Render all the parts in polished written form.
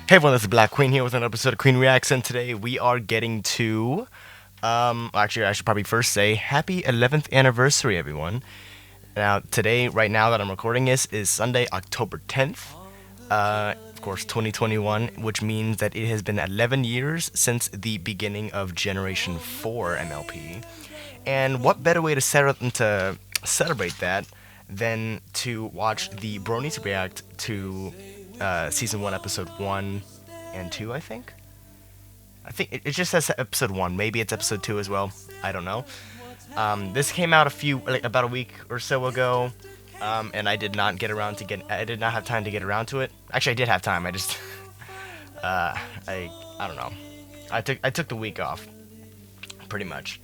Hey everyone, this is Black Queen here with an episode of Queen Reacts, and today we are getting to, actually I should probably first say, happy 11th anniversary everyone. Now today, right now that I'm recording this, is Sunday, October 10th, of course 2021, which means that it has been 11 years since the beginning of Generation 4 MLP. And what better way to celebrate that than to watch the Bronies react to Season 1, Episode 1 and 2, I think. It just says Episode 1. Maybe it's Episode 2 as well. I don't know. This came out about a week or so ago, and I did not have time to get around to it. Actually, I did have time. I just, I don't know. I took the week off, pretty much.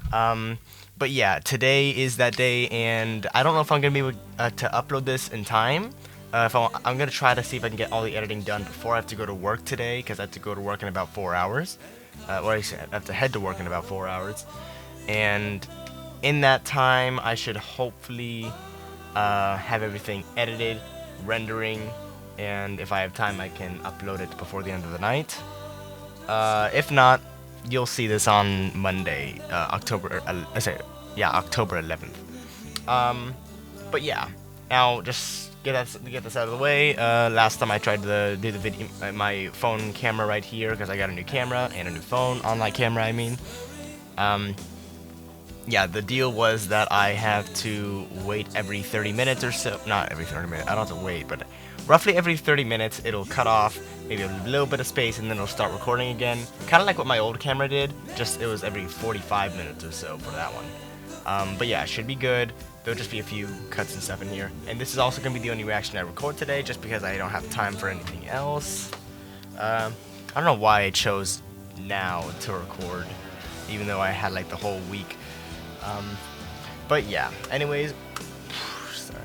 But yeah, today is that day, and I don't know if I'm gonna be able to upload this in time. I'm gonna try to see if I can get all the editing done before I have to go to work today, because I have to go to work in about 4 hours. Or I have to head to work in about 4 hours. And in that time, I should hopefully have everything edited, rendering, and if I have time, I can upload it before the end of the night. If not, you'll see this on Monday, October 11th. But yeah, now just get this out of the way. Last time I tried to do the video, my phone camera right here, because I got a new camera and a new phone, online camera I mean. Yeah, the deal was that I have to wait every 30 minutes or so. Not every 30 minutes, I don't have to wait, but roughly every 30 minutes it'll cut off, maybe a little bit of space, and then it'll start recording again. Kind of like what my old camera did, just it was every 45 minutes or so for that one. But yeah, it should be good. There'll just be a few cuts and stuff in here. And this is also going to be the only reaction I record today, just because I don't have time for anything else. I don't know why I chose now to record, even though I had like the whole week. But yeah, anyways, sorry.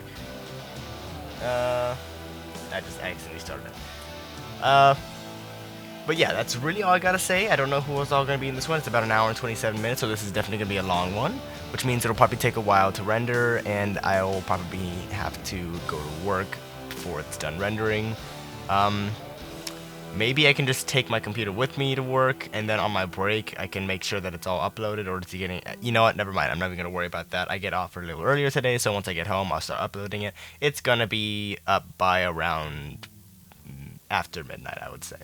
I just accidentally started it. But yeah, that's really all I gotta say. I don't know who else all gonna be in this one. It's about an hour and 27 minutes, so this is definitely gonna be a long one, which means it'll probably take a while to render, and I'll probably have to go to work before it's done rendering. Maybe I can just take my computer with me to work, and then on my break, I can make sure that it's all uploaded, or it's getting, you know what, never mind, I'm not even gonna worry about that. I get off a little earlier today, so once I get home, I'll start uploading it. It's gonna be up by around after midnight, I would say.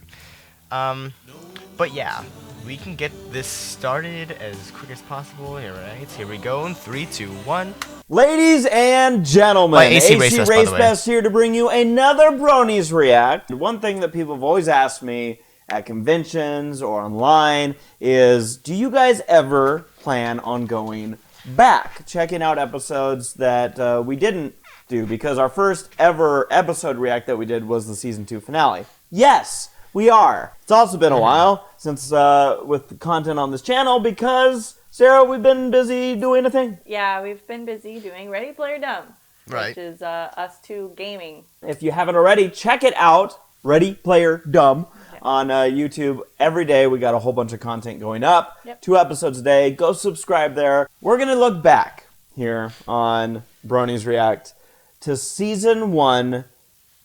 But yeah, we can get this started as quick as possible. Alright, here we go in 3, 2, 1. Ladies and gentlemen, AC Race Best here to bring you another Bronies React. One thing that people have always asked me at conventions or online is, do you guys ever plan on going back, checking out episodes that we didn't do? Because our first ever episode react that we did was the Season 2 finale. Yes! We are. It's also been a while since with the content on this channel because, Sarah, we've been busy doing a thing. Yeah, we've been busy doing Ready Player Dumb, right, which is us two gaming. If you haven't already, check it out, Ready Player Dumb, on YouTube. Every day we got a whole bunch of content going up, 2 episodes a day. Go subscribe there. We're going to look back here on Bronies React to Season 1,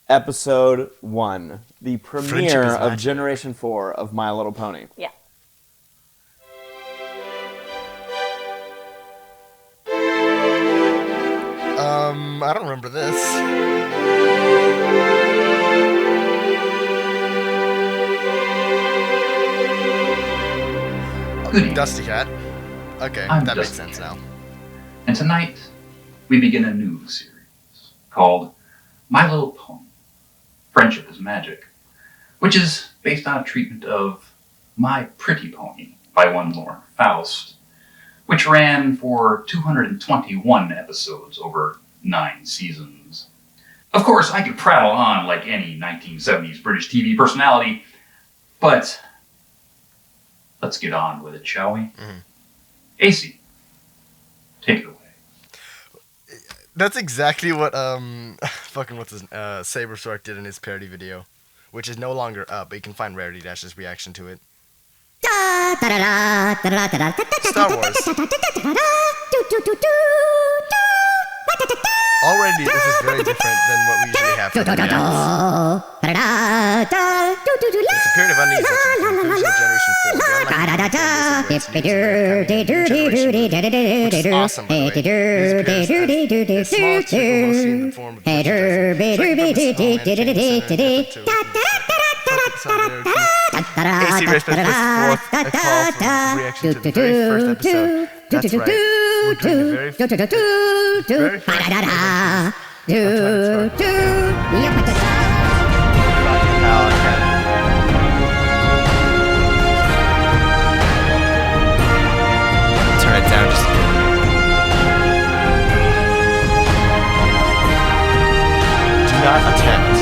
Episode 1, the premiere of Generation 4 of My Little Pony. Yeah. I don't remember this. Good evening. Dusty Cat. Okay, that makes sense now. And tonight, we begin a new series called My Little Pony, Friendship is Magic, which is based on a treatment of My Pretty Pony by one Lauren Faust, which ran for 221 episodes over 9 seasons. Of course, I could prattle on like any 1970s British TV personality, but let's get on with it, shall we? Mm-hmm. AC, take it away. That's exactly what Saberstork did in his parody video, which is no longer up, but you can find Rarity Dash's reaction to it. Star Wars. Already, this is very different than what we usually have for the reacts. It's a period of unease that's the conclusion of Generation 4. Which is awesome, by the way. This appears as a small tube, mostly in the form of AC Race Best fourth, a call for reaction to the very first episode. That's right. We're doing the very first turn it down just a bit. Do not attempt.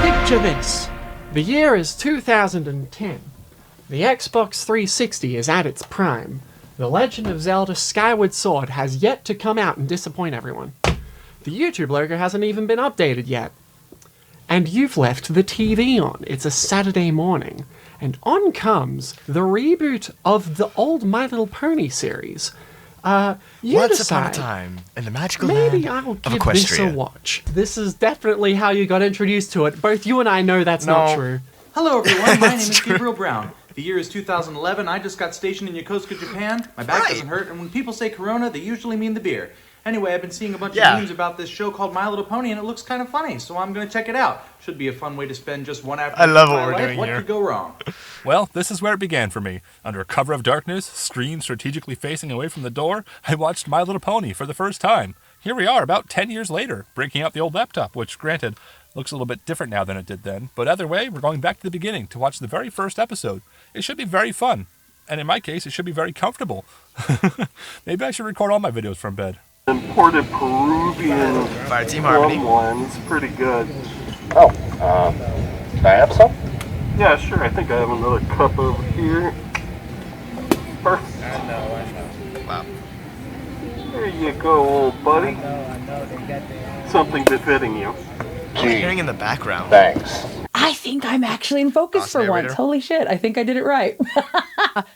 Picture this. The year is 2010. The Xbox 360 is at its prime. The Legend of Zelda Skyward Sword has yet to come out and disappoint everyone. The YouTube logo hasn't even been updated yet. And you've left the TV on. It's a Saturday morning. And on comes the reboot of the old My Little Pony series. You Once decide, upon a time, in the magical maybe land I'll of give this a Equestria. watch. This is definitely how you got introduced to it. Both you and I know that's not No. true. Hello everyone, my name is Gabriel Brown. The year is 2011, I just got stationed in Yokosuka, Japan. My back doesn't hurt, and when people say Corona, they usually mean the beer. Anyway, I've been seeing a bunch of memes about this show called My Little Pony, and it looks kind of funny, so I'm going to check it out. Should be a fun way to spend just one afternoon I love of what my we're life. doing What here. could go wrong? Well, this is where it began for me. Under a cover of darkness, screen strategically facing away from the door, I watched My Little Pony for the first time. Here we are, about 10 years later, breaking out the old laptop, which, granted, looks a little bit different now than it did then. But either way, we're going back to the beginning to watch the very first episode. It should be very fun. And in my case, it should be very comfortable. Maybe I should record all my videos from bed. Imported Peruvian Fire Team Harmony. rum one. It's pretty good. Oh, can I have some? Yeah, sure. I think I have another cup over here. Perfect. Wow. There you go, old buddy. Something befitting you. I'm hearing in the background. Thanks. I think I'm actually in focus for narrator. once. Holy shit, I think I did it right.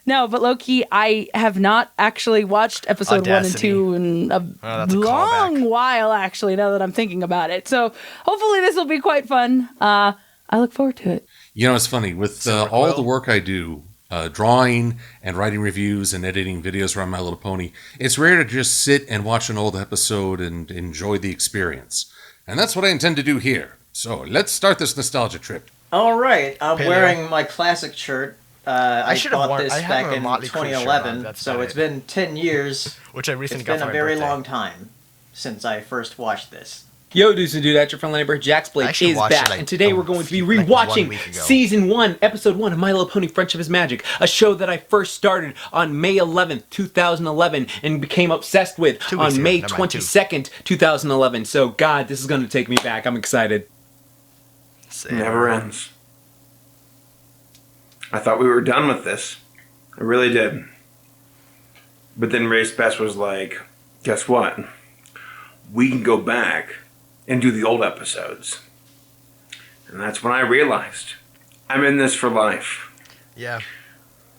No, but low-key, I have not actually watched episode Audacity. 1 and 2 in a that's a long callback. while, actually, now that I'm thinking about it. So hopefully this will be quite fun. I look forward to it. You know, it's funny. With all the work I do, drawing and writing reviews and editing videos around My Little Pony, it's rare to just sit and watch an old episode and enjoy the experience. And that's what I intend to do here. So let's start this nostalgia trip. All right, I'm Paleo. wearing my classic shirt. I should have bought worn- this I have back a in Motley Crue shirt on, 2011, that's so about it's it. been 10 years. Which I recently It's got been for a my very birthday. long time since I first watched this. Yo, dudes and dudettes, your friendly neighbor Jax I Blake actually is watched back, it, like, and today we're going to be like 1 rewatching week ago. Season 1, Episode 1 of My Little Pony Friendship is Magic, a show that I first started on May 11th, 2011, and became obsessed with 2 weeks on ago. May Never mind, 22nd, 2011. So, God, this is going to take me back. I'm excited. Never ends. I thought we were done with this. I really did. But then Race Best was like, guess what? We can go back and do the old episodes. And that's when I realized I'm in this for life. Yeah.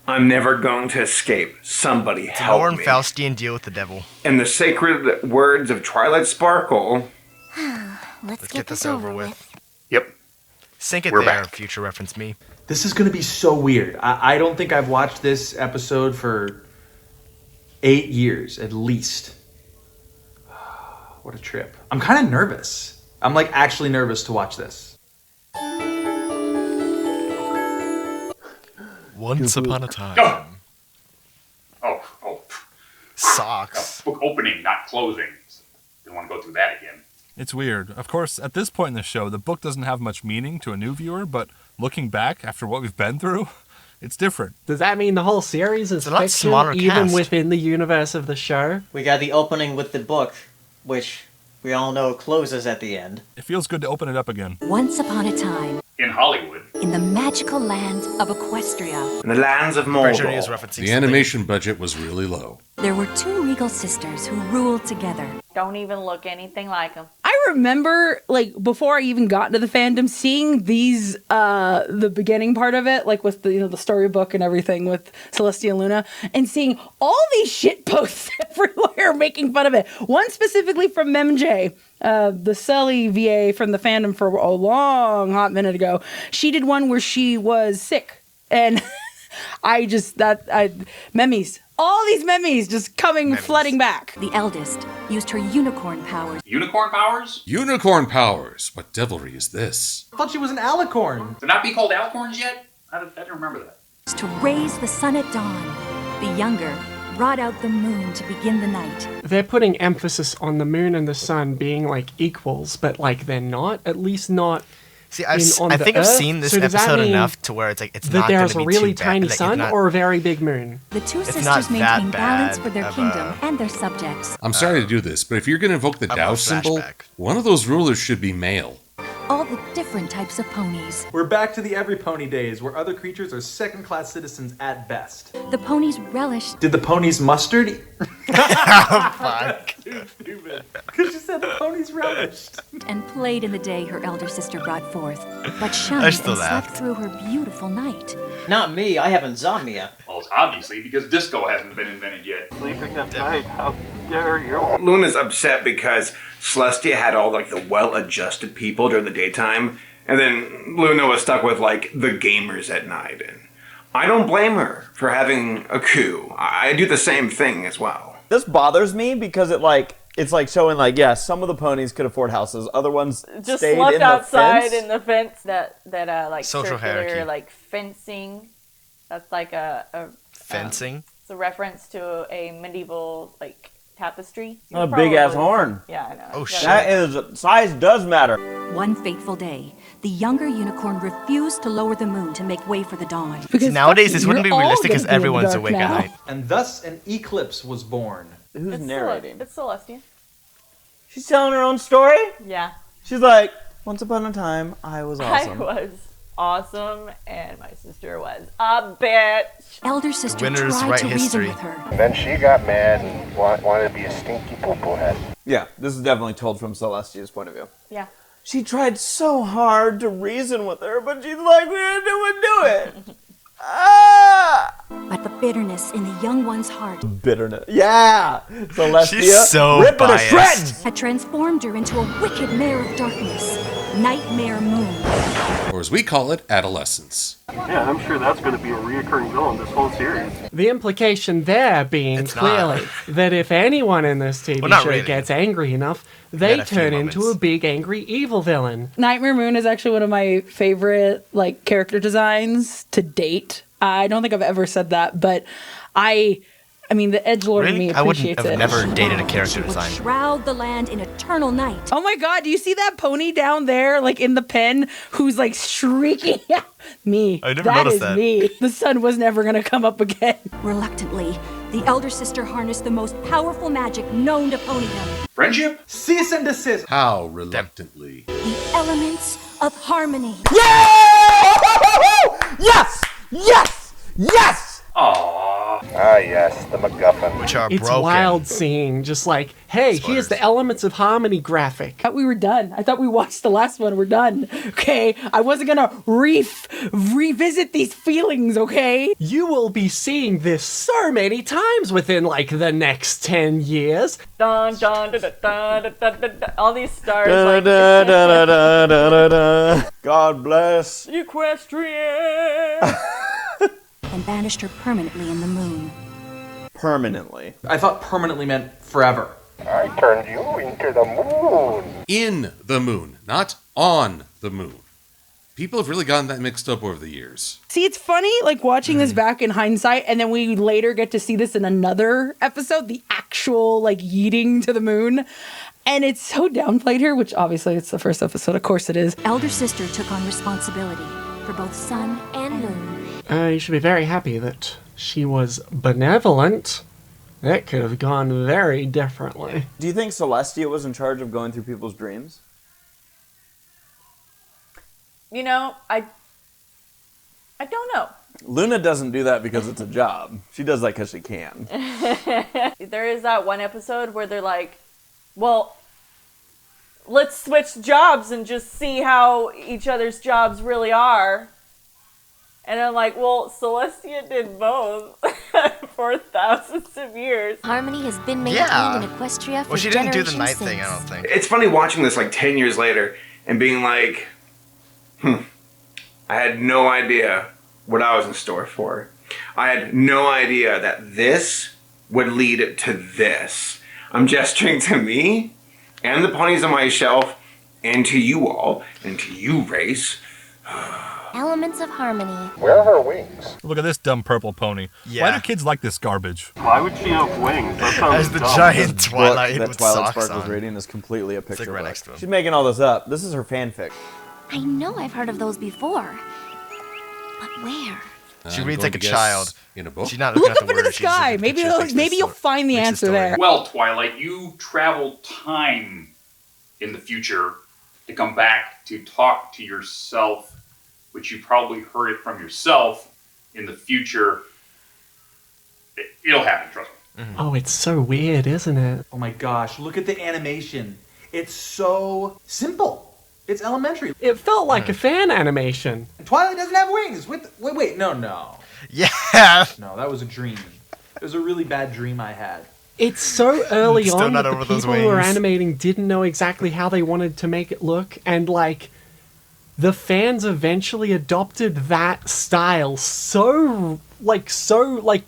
I'm never going to escape. Somebody help Lauren me. Faustian deal with the devil. In the sacred words of Twilight Sparkle. Let's get this over with. Yep. Sink it We're there, back. future reference me. This is going to be so weird. I don't think I've watched this episode for 8 years, at least. What a trip. I'm kind of nervous. I'm like actually nervous to watch this. Once upon a time. Oh. Socks. Book opening, not closing. Didn't want to go through that again. It's weird. Of course, at this point in the show, the book doesn't have much meaning to a new viewer, but looking back after what we've been through, it's different. Does that mean the whole series is a lot fiction, smaller even cast. within the universe of the show? We got the opening with the book, which we all know closes at the end. It feels good to open it up again. Once upon a time, In Hollywood. in the magical land of Equestria, In the lands of Pretty sure he Mordor. was referencing The something. animation budget was really low. there were two regal sisters who ruled together. Don't even look anything like them. I remember, like, before I even got into the fandom, seeing these, the beginning part of it, like with the, you know, the storybook and everything with Celestia and Luna, and seeing all these shit posts everywhere making fun of it. One specifically from MJ, the Sully VA from the fandom for a long hot minute ago. She did one where she was sick, and memes. All these memes just coming flooding back. The eldest used her unicorn powers. Unicorn powers? Unicorn powers. What devilry is this? I thought she was an alicorn. They're not being called alicorns yet? I don't remember that. To raise the sun at dawn. The younger brought out the moon to begin the night. They're putting emphasis on the moon and the sun being like equals, but like they're not. At least not. See, I think I've seen this episode enough to where it's like it's not going to be too bad. That there's a really tiny sun or a very big moon. The two sisters maintain balance for their kingdom and their subjects. I'm sorry to do this, but if you're going to invoke the Tao symbol, one of those rulers should be male. All the different types of ponies. We're back to the Everypony days, where other creatures are second-class citizens at best. The ponies relished. Did the ponies mustard? Oh, fuck. Too stupid. Because you said the ponies relished. And played in the day her elder sister brought forth, but shunned and slept through her beautiful night. Not me, I have insomnia. Well, it's obviously because disco hasn't been invented yet. Sleeping at night, how dare you? Luna's upset because Celestia had all like the well-adjusted people during the daytime, and then Luna was stuck with like the gamers at night. And I don't blame her for having a coup. I do the same thing as well. This bothers me because it's like showing like, yeah, some of the ponies could afford houses, other ones just stayed slept in the outside fence. in the fence. That like Social circular hierarchy. like fencing. That's like a fencing. It's a reference to a medieval like tapestry. A big ass horn. Yeah, I know. Oh shit. That is, size does matter. One fateful day, the younger unicorn refused to lower the moon to make way for the dawn. Because nowadays this wouldn't be realistic because everyone's awake at night. And thus an eclipse was born. Who's narrating? It's Celestia. She's telling her own story? Yeah. She's like, once upon a time, I was awesome. I was awesome, and my sister was a bitch. Elder sister Winners tried write to history. reason with her. Then she got mad and wanted to be a stinky poo-poo head. Yeah, this is definitely told from Celestia's point of view. Yeah. She tried so hard to reason with her, but she's like, we didn't do it. Ah! But the bitterness in the young one's heart Bitterness. Yeah! Celestia, She's so rip her to biased. shreds! had transformed her into a wicked mare of darkness, Nightmare Moon. Or as we call it, adolescence. Yeah, I'm sure that's going to be a reoccurring villain this whole series. The implication there being It's clearly that if anyone in this TV Well, not show really. gets angry enough, they Had a few turn into moments. a big angry evil villain. Nightmare Moon is actually one of my favorite like character designs to date. I don't think I've ever said that, but I mean the edgelord in me Really? I wouldn't appreciates have it. never dated a She character would design. shroud the land in eternal night. Oh my god, do you see that pony down there, like in the pen, who's like shrieking? Me. I never That noticed is that. me. The sun was never gonna come up again. Reluctantly, the elder sister harnessed the most powerful magic known to Ponyville. Friendship? Cease and desist. How reluctantly. The elements of harmony. Yes! Yes! Yes! Aww. Ah, yes, the MacGuffin. Which are It's broken. wild seeing just like, hey, here's Spoilers. the elements of harmony graphic. I thought we were done. I thought we watched the last one. We're done. Okay? I wasn't gonna revisit these feelings, okay? You will be seeing this so many times within like the next 10 years. Dun, dun, dun, dun, dun, dun, dun, dun, dun. All these stars Da, like da, da, da, da, da, da, da. God bless. Equestria. And banished her permanently in the moon. Permanently. I thought permanently meant forever. I turned you into the moon. In the moon, not on the moon. People have really gotten that mixed up over the years. See, it's funny, like watching this back in hindsight, and then we later get to see this in another episode, the actual like yeeting to the moon. And it's so downplayed here, which obviously it's the first episode, of course it is. Elder sister took on responsibility for both sun and moon. You should be very happy that she was benevolent. That could have gone very differently. Do you think Celestia was in charge of going through people's dreams? You know, I don't know. Luna doesn't do that because it's a job. She does that because she can. There is that one episode where they're like, well, let's switch jobs and just see how each other's jobs really are. And I'm like, well, Celestia did both for thousands of years. Harmony has been maintained in Equestria for Well, she didn't do the night generations thing, I don't think. It's funny watching this like 10 years later and being like, I had no idea what I was in store for. I had no idea that this would lead to this. I'm gesturing to me and the ponies on my shelf and to you all and to you, race. Elements of harmony. Where are her wings? Look at this dumb purple pony. Yeah. Why do kids like this garbage? Why would she have wings? That sounds As the dumb. giant Twilight that with Twilight socks Sparkle's on. reading is completely a picture like right book. next to him. She's making all this up. This is her fanfic. I know I've heard of those before. But where? She I'm reads going like a to guess child. in a book. She's not looking Look at up the into the words, she's looking sky. at Maybe pictures, maybe you'll find the answer there. Well, Twilight, you travel time in the future to come back to talk to yourself, which you probably heard it from yourself in the future. It'll happen, trust me. Oh, it's so weird, isn't it? Oh my gosh, look at the animation. It's so simple. It's elementary. It felt like a fan animation. Twilight doesn't have wings. Wait, no. Yeah. No, that was a dream. It was a really bad dream I had. It's so early Still on not that over the those people who were wings. animating didn't know exactly how they wanted to make it look, and like the fans eventually adopted that style so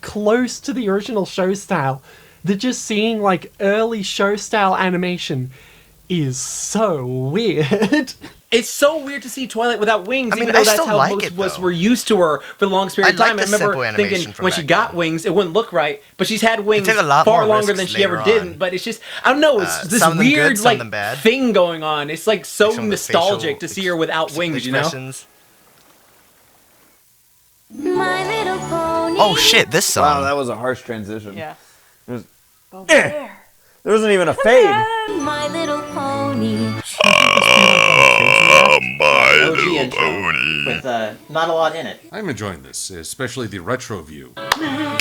close to the original show style that just seeing like early show style animation is so weird. It's so weird to see Twilight without wings, I mean, even though I that's still how like most it, of us though. were used to her for the longest period of I time. like I the remember simple animation thinking from when she back got wings, it wouldn't look right, but she's had wings took a lot far more longer risks than she ever later didn't. on. But it's just, I don't know, it's this some of them weird good, some like of them bad. thing going on. It's like so Some of the nostalgic facial to see her without wings, you know? Expressions. My Little Pony. Oh shit, this song. Wow, that was a harsh transition. Yeah. There's- But where? There wasn't even a fade. My Little Pony. OG intro with not a lot in it. I'm enjoying this, especially the retro view. I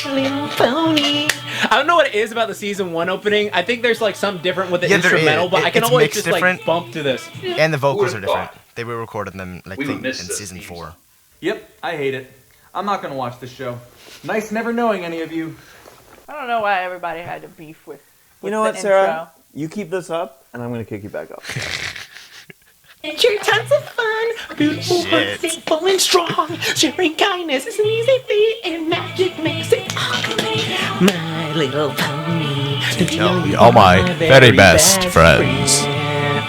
don't know what it is about the season 1 opening. I think there's like something different with the Yeah, there instrumental, is. but I can It's always mixed just different. like bump to this. And the vocals are Would've different. thought. They were recorded them like We would in miss this season theme 4. Yep, I hate it. I'm not gonna watch this show. Nice never knowing any of you. I don't know why everybody had to beef with You know the what, Sarah? intro. You keep this up, and I'm gonna kick you back up. Share tons of fun, beautiful, Shit. faithful, and strong. Sharing kindness is an easy feat, and magic makes it all complete. My Little Pony. Tell me all my very best friends.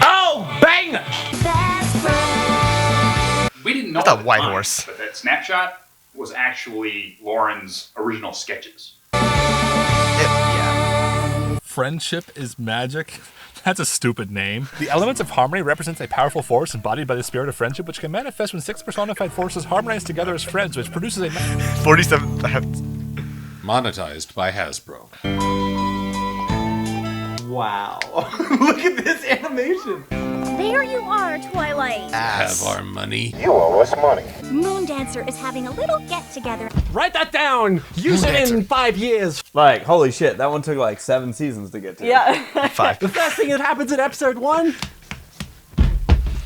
Oh, banger! We didn't know That's a at the white time, horse. but that snapshot was actually Lauren's original sketches. Friendship is magic? That's a stupid name. The elements of harmony represents a powerful force embodied by the spirit of friendship, which can manifest when 6 personified forces harmonize together as friends, which produces a... 47. Monetized by Hasbro. Wow. Look at this animation. There you are, Twilight. Have our money. You owe us money. Moondancer is having a little get-together. Write that down. Use it in 5 years. Like, holy shit, that one took like 7 seasons to get to. Yeah. 5. The first thing that happens in episode 1.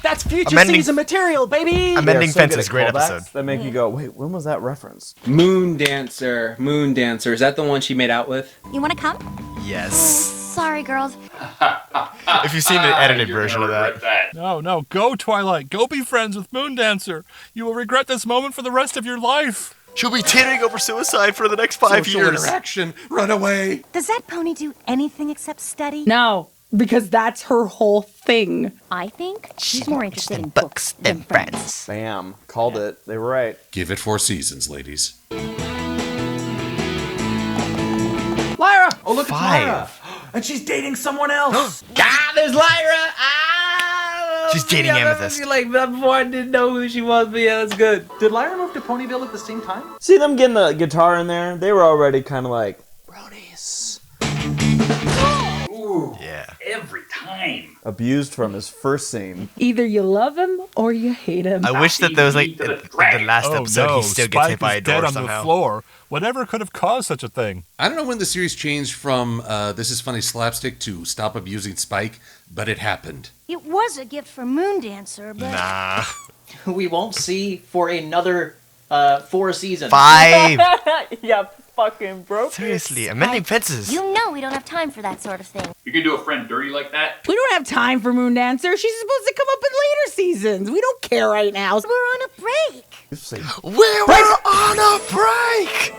That's future Amending- season material, baby. Amending so good Fences, at great callbacks episode. That make you go, wait, when was that reference? Moondancer. Is that the one she made out with? You want to come? Yes. Sorry, girls. If you've seen the edited You're version of gonna that. regret No, go Twilight. Go be friends with Moondancer. You will regret this moment for the rest of your life. She'll be teetering over suicide for the next 5 Social years. interaction. Run away. Does that pony do anything except study? No, because that's her whole thing. I think she's more interested in books than friends. Bam. Called it. They were right. Give it 4 seasons, ladies. Lyra! Oh, look, 5. it's Lyra. And she's dating someone else. There's Lyra! Ah! She's dating Amethyst. Like that before I didn't know who she was, but yeah, that's good. Did Lyra move to Ponyville at the same time? See them getting the guitar in there? They were already kind of like, Bronies. Ooh. Yeah. Every time. Abused from his first scene. Either you love him or you hate him. I wish that there was like the last episode he still gets hit by a door dead on somehow. the floor. Whatever could have caused such a thing? I don't know when the series changed from This Is Funny Slapstick to Stop Abusing Spike, but it happened. It was a gift for Moondancer, but... Nah. We won't see for another 4 seasons. 5! Yeah, fucking broke. Seriously, amending fences. You know we don't have time for that sort of thing. You can do a friend dirty like that? We don't have time for Moondancer. She's supposed to come up in later seasons. We don't care right now. We're on a break. We're on a break!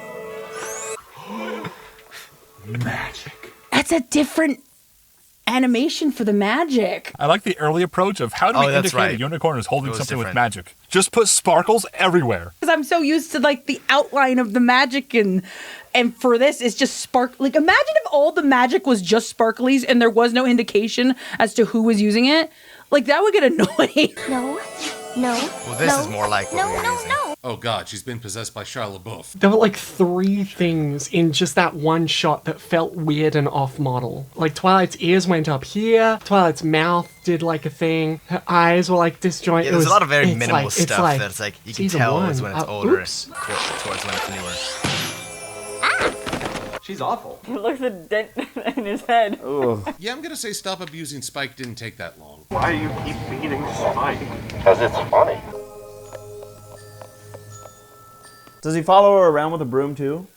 Magic. That's a different animation for the magic. I like the early approach of how do we indicate a unicorn is holding something with magic? Just put sparkles everywhere. Because I'm so used to like the outline of the magic and for this it's just spark. Like imagine if all the magic was just sparklies and there was no indication as to who was using it. Like that would get annoying. No. Well, this is more like what we're using. Oh god, she's been possessed by Shia LaBeouf. There were like 3 things in just that one shot that felt weird and off model. Like Twilight's ears went up here, Twilight's mouth did like a thing, her eyes were like disjointed. Yeah, there's a lot of very minimal stuff that's like, you can tell is when it's older oops. towards when it's newer. She's awful. He looks a dent in his head. Yeah, I'm gonna say Stop Abusing Spike didn't take that long. Why do you keep beating Spike? Because it's funny. Does he follow her around with a broom too?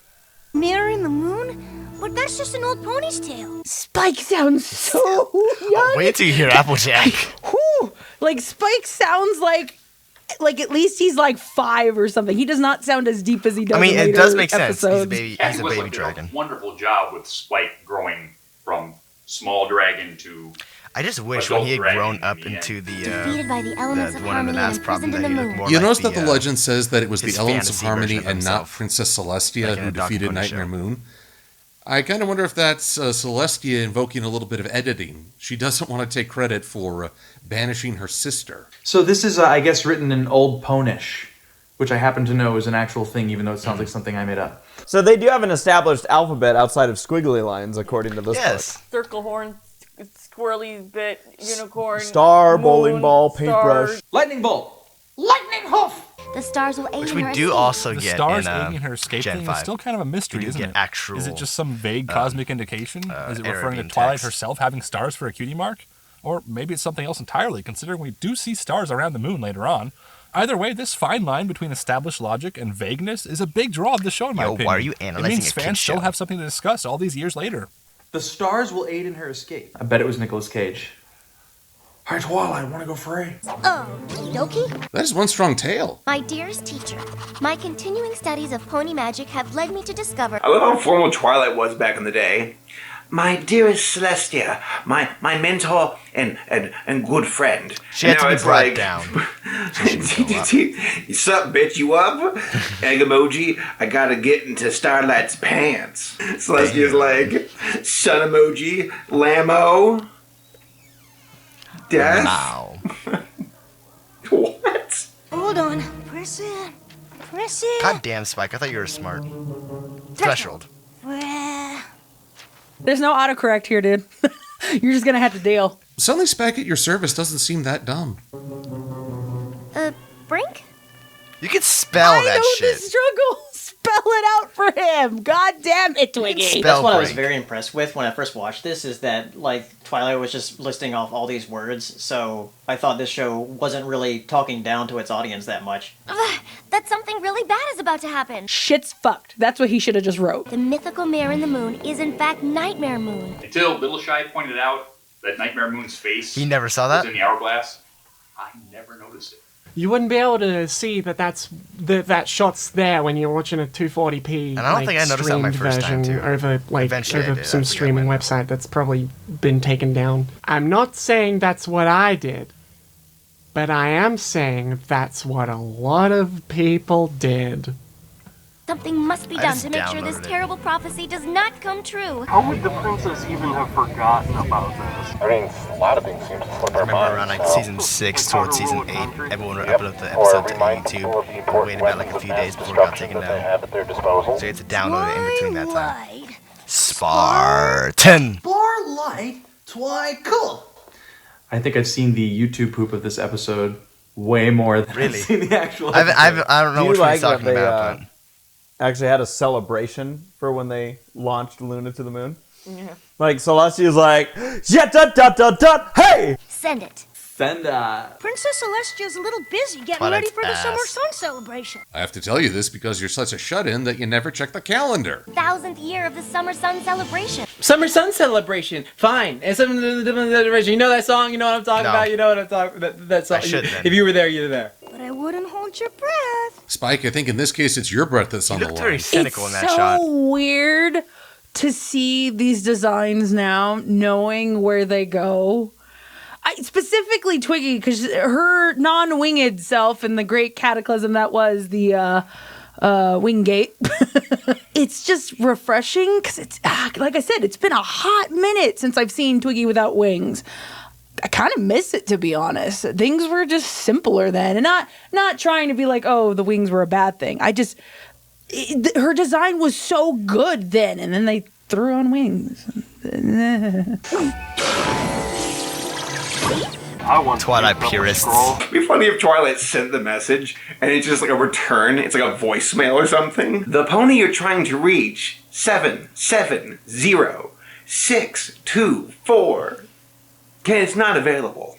Mirror in the moon? But that's just an old pony's tail. Spike sounds so young. Wait till you hear Applejack. Whew. Like Spike sounds like at least he's like 5 or something. He does not sound as deep as he does. I mean, in it does make episodes. sense. He's a baby dragon. Did a wonderful job with Spike growing from small dragon to. I just wish when he had grown up into the Defeated by the elements of one of the harmony last and problem imprisoned that in he the looked moon. more You like notice the, that the legend says that it was his the elements of fantasy harmony version of and not himself. Princess Celestia Like in who a Dr. defeated Pony Nightmare show. Moon. I kind of wonder if that's Celestia invoking a little bit of editing. She doesn't want to take credit for banishing her sister. So this is, I guess, written in Old Ponish, which I happen to know is an actual thing, even though it sounds like something I made up. So they do have an established alphabet outside of squiggly lines, according to this book. Circle horn, squirrely bit, unicorn. Star, moon, bowling ball, paintbrush. stars. Lightning bolt. Lightning hoof. The stars will aid Which in we her do escape. also The get stars in aiding her escape Gen thing 5. is still kind of a mystery, You do isn't get it? actual, Is it just some vague cosmic indication? Is it error referring to beam Twilight text. herself having stars for a cutie mark? Or maybe it's something else entirely, considering we do see stars around the moon later on. Either way, this fine line between established logic and vagueness is a big draw of the show, in my opinion. why are you It analyzing means a kid's fans still show? have something to discuss all these years later. The stars will aid in her escape. I bet it was Nicolas Cage. Hi, Twilight, want to go free? Oh, okie That is one strong tale. My dearest teacher, my continuing studies of pony magic have led me to discover... I love how formal Twilight was back in the day. My dearest Celestia, my mentor and good friend. She had And to now be it's brought like, down. Sup, bitch, you up? Egg emoji, I gotta get into Starlight's pants. Celestia's like, sun emoji, Lambo. Death? Wow. What? Hold on. Press it. Press it. God damn, Spike. I thought you were smart. Threshold. There's no autocorrect here, dude. You're just gonna have to deal. Suddenly Spike at your service doesn't seem that dumb. Brink? You can spell I that know shit. the struggle. Spell it out for him. God damn it, Twiggy. That's what I was very impressed with when I first watched this, is that, like, Twilight was just listing off all these words, so I thought this show wasn't really talking down to its audience that much. That something really bad is about to happen. Shit's fucked. That's what he should have just wrote. The mythical mare in the moon is in fact Nightmare Moon. Until Little Shy pointed out that Nightmare Moon's face He never saw was that? in the hourglass, I never noticed it. You wouldn't be able to see that shot's there when you're watching a 240p. And I don't think I noticed that my streamed first time, version too. over Eventually I over did. some I forget streaming website that's probably been taken down. I'm not saying that's what I did, but I am saying that's what a lot of people did. Something must be I done just to make sure this downloaded it. terrible prophecy does not come true. How would the princess even have forgotten about this? I mean, a lot of things seem to slip I our remember minds. around like so- season 6 towards season 8, everyone would Yep. upload the Or episode to remind people of the YouTube. important Waited about like a weapons few of days mass before it got destruction taken that they down. have at their disposal. So you had to download it in between that time. Spartan! Starlight Twinkle. I think I've seen the YouTube poop of this episode way more than I've seen the actual episode. I don't know which one he's talking about, but... actually had a celebration for when they launched Luna to the moon. Yeah. Like, Celestia's like, hey! Send it. Send it. Princess Celestia's a little busy getting ready for the Summer Sun celebration. I have to tell you this because you're such a shut-in that you never check the calendar. 1000th year of the Summer Sun celebration. Summer Sun celebration. Fine. And some celebration. You know that song? You know what I'm talking about? You know what I'm talking about? That song. I should then. If you were there, you were there. But I wouldn't hold your breath. Spike, I think in this case it's your breath that's on the line. Very cynical in that It's shot. so weird to see these designs now, knowing where they go. Specifically Twiggy, because her non-winged self in the great cataclysm that was the Wingate. It's just refreshing because it's, like I said, it's been a hot minute since I've seen Twiggy without wings. I kind of miss it, to be honest. Things were just simpler then, and not trying to be like, oh, the wings were a bad thing. Her design was so good then, and then they threw on wings. I want Twilight purists. It'd be funny if Twilight sent the message and it's just like a return. It's like a voicemail or something. The pony you're trying to reach, 770-624. It's not available.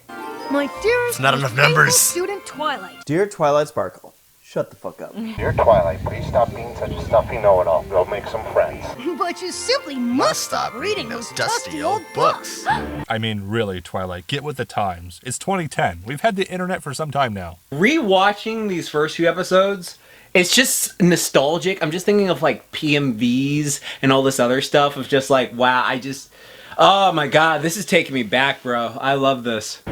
My dearest, It's not enough numbers. student Twilight. Dear Twilight Sparkle, shut the fuck up. Dear Twilight, please stop being such a stuffy know-it-all. We'll make some friends. But you simply must stop reading those dusty old books. I mean, really, Twilight, get with the times. It's 2010. We've had the internet for some time now. Rewatching these first few episodes, it's just nostalgic. I'm just thinking of like PMVs and all this other stuff of just like, wow, oh my god, this is taking me back, bro. I love this.